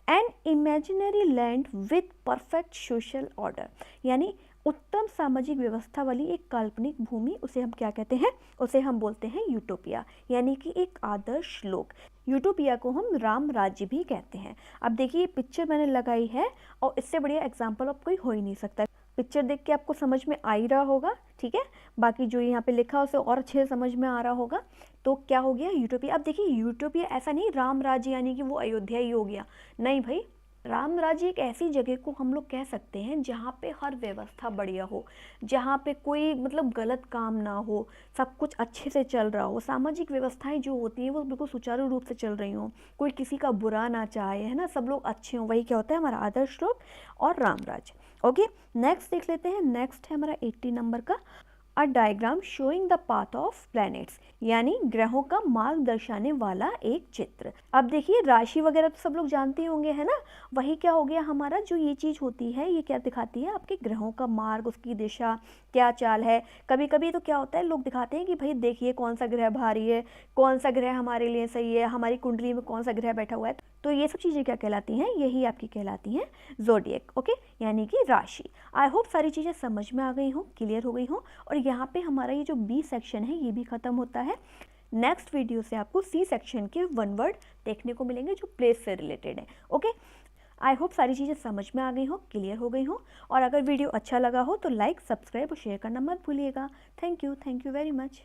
An imaginary land with perfect social order, यानी उत्तम सामाजिक व्यवस्था वाली एक काल्पनिक भूमि, उसे हम क्या कहते हैं? उसे हम बोलते हैं यूटोपिया, यानी कि एक आदर्श लोक। यूटोपिया को हम राम राज्य भी कहते हैं। अब देखिए, पिक्चर मैंने लगाई है और इससे बढ़िया एग्जाम्पल अब कोई हो ही नहीं सकता। पिक्चर देख के आपको समझ में आ ही रहा होगा, ठीक है। बाकी जो यहाँ पे लिखा है उसे और अच्छे से समझ में आ रहा होगा। तो क्या हो गया? यूटोपिया। अब देखिए, यूटोपिया ऐसा नहीं राम राज्य यानी कि वो अयोध्या ही हो गया, नहीं भाई। राम राज्य एक ऐसी जगह को हम लोग कह सकते हैं जहाँ पे हर व्यवस्था बढ़िया हो, जहाँ पे कोई मतलब गलत काम ना हो, सब कुछ अच्छे से चल रहा हो, सामाजिक व्यवस्थाएं जो होती हैं वो बिल्कुल सुचारू रूप से चल रही हों, कोई किसी का बुरा ना चाहे, है ना, सब लोग अच्छे हों, वही क्या होता है? हमारा आदर्श लोक और राम राज्य। ओके, नेक्स्ट देख लेते हैं। नेक्स्ट है हमारा 80 नंबर का। A diagram showing the path of planets, यानी ग्रहों का मार्ग दर्शाने वाला एक चित्र। अब देखिए, राशि वगैरह तो सब लोग जानते होंगे, है ना। वही क्या हो गया हमारा, जो ये चीज़ होती है, ये क्या दिखाती है? आपके ग्रहों का मार्ग, उसकी दिशा, क्या चाल है। कभी कभी तो क्या होता है, लोग दिखाते हैं कि भाई देखिए कौन सा ग्रह भारी है, कौन सा ग्रह हमारे लिए सही है, हमारी कुंडली में कौन सा ग्रह बैठा हुआ है। तो ये सब चीज़ें क्या कहलाती हैं? यही आपकी कहलाती हैं ज़ोडिएक। ओके, यानी कि राशि। आई होप सारी चीज़ें समझ में आ गई हों, क्लियर हो गई हों। और यहाँ पे हमारा ये जो बी सेक्शन है ये भी ख़त्म होता है। नेक्स्ट वीडियो से आपको सी सेक्शन के 1 वर्ड देखने को मिलेंगे जो प्लेस से रिलेटेड है। ओके, आई होप सारी चीज़ें समझ में आ गई हो, क्लियर हो गई हो। और अगर वीडियो अच्छा लगा हो तो लाइक, सब्सक्राइब और शेयर करना मत भूलिएगा। Thank you very much.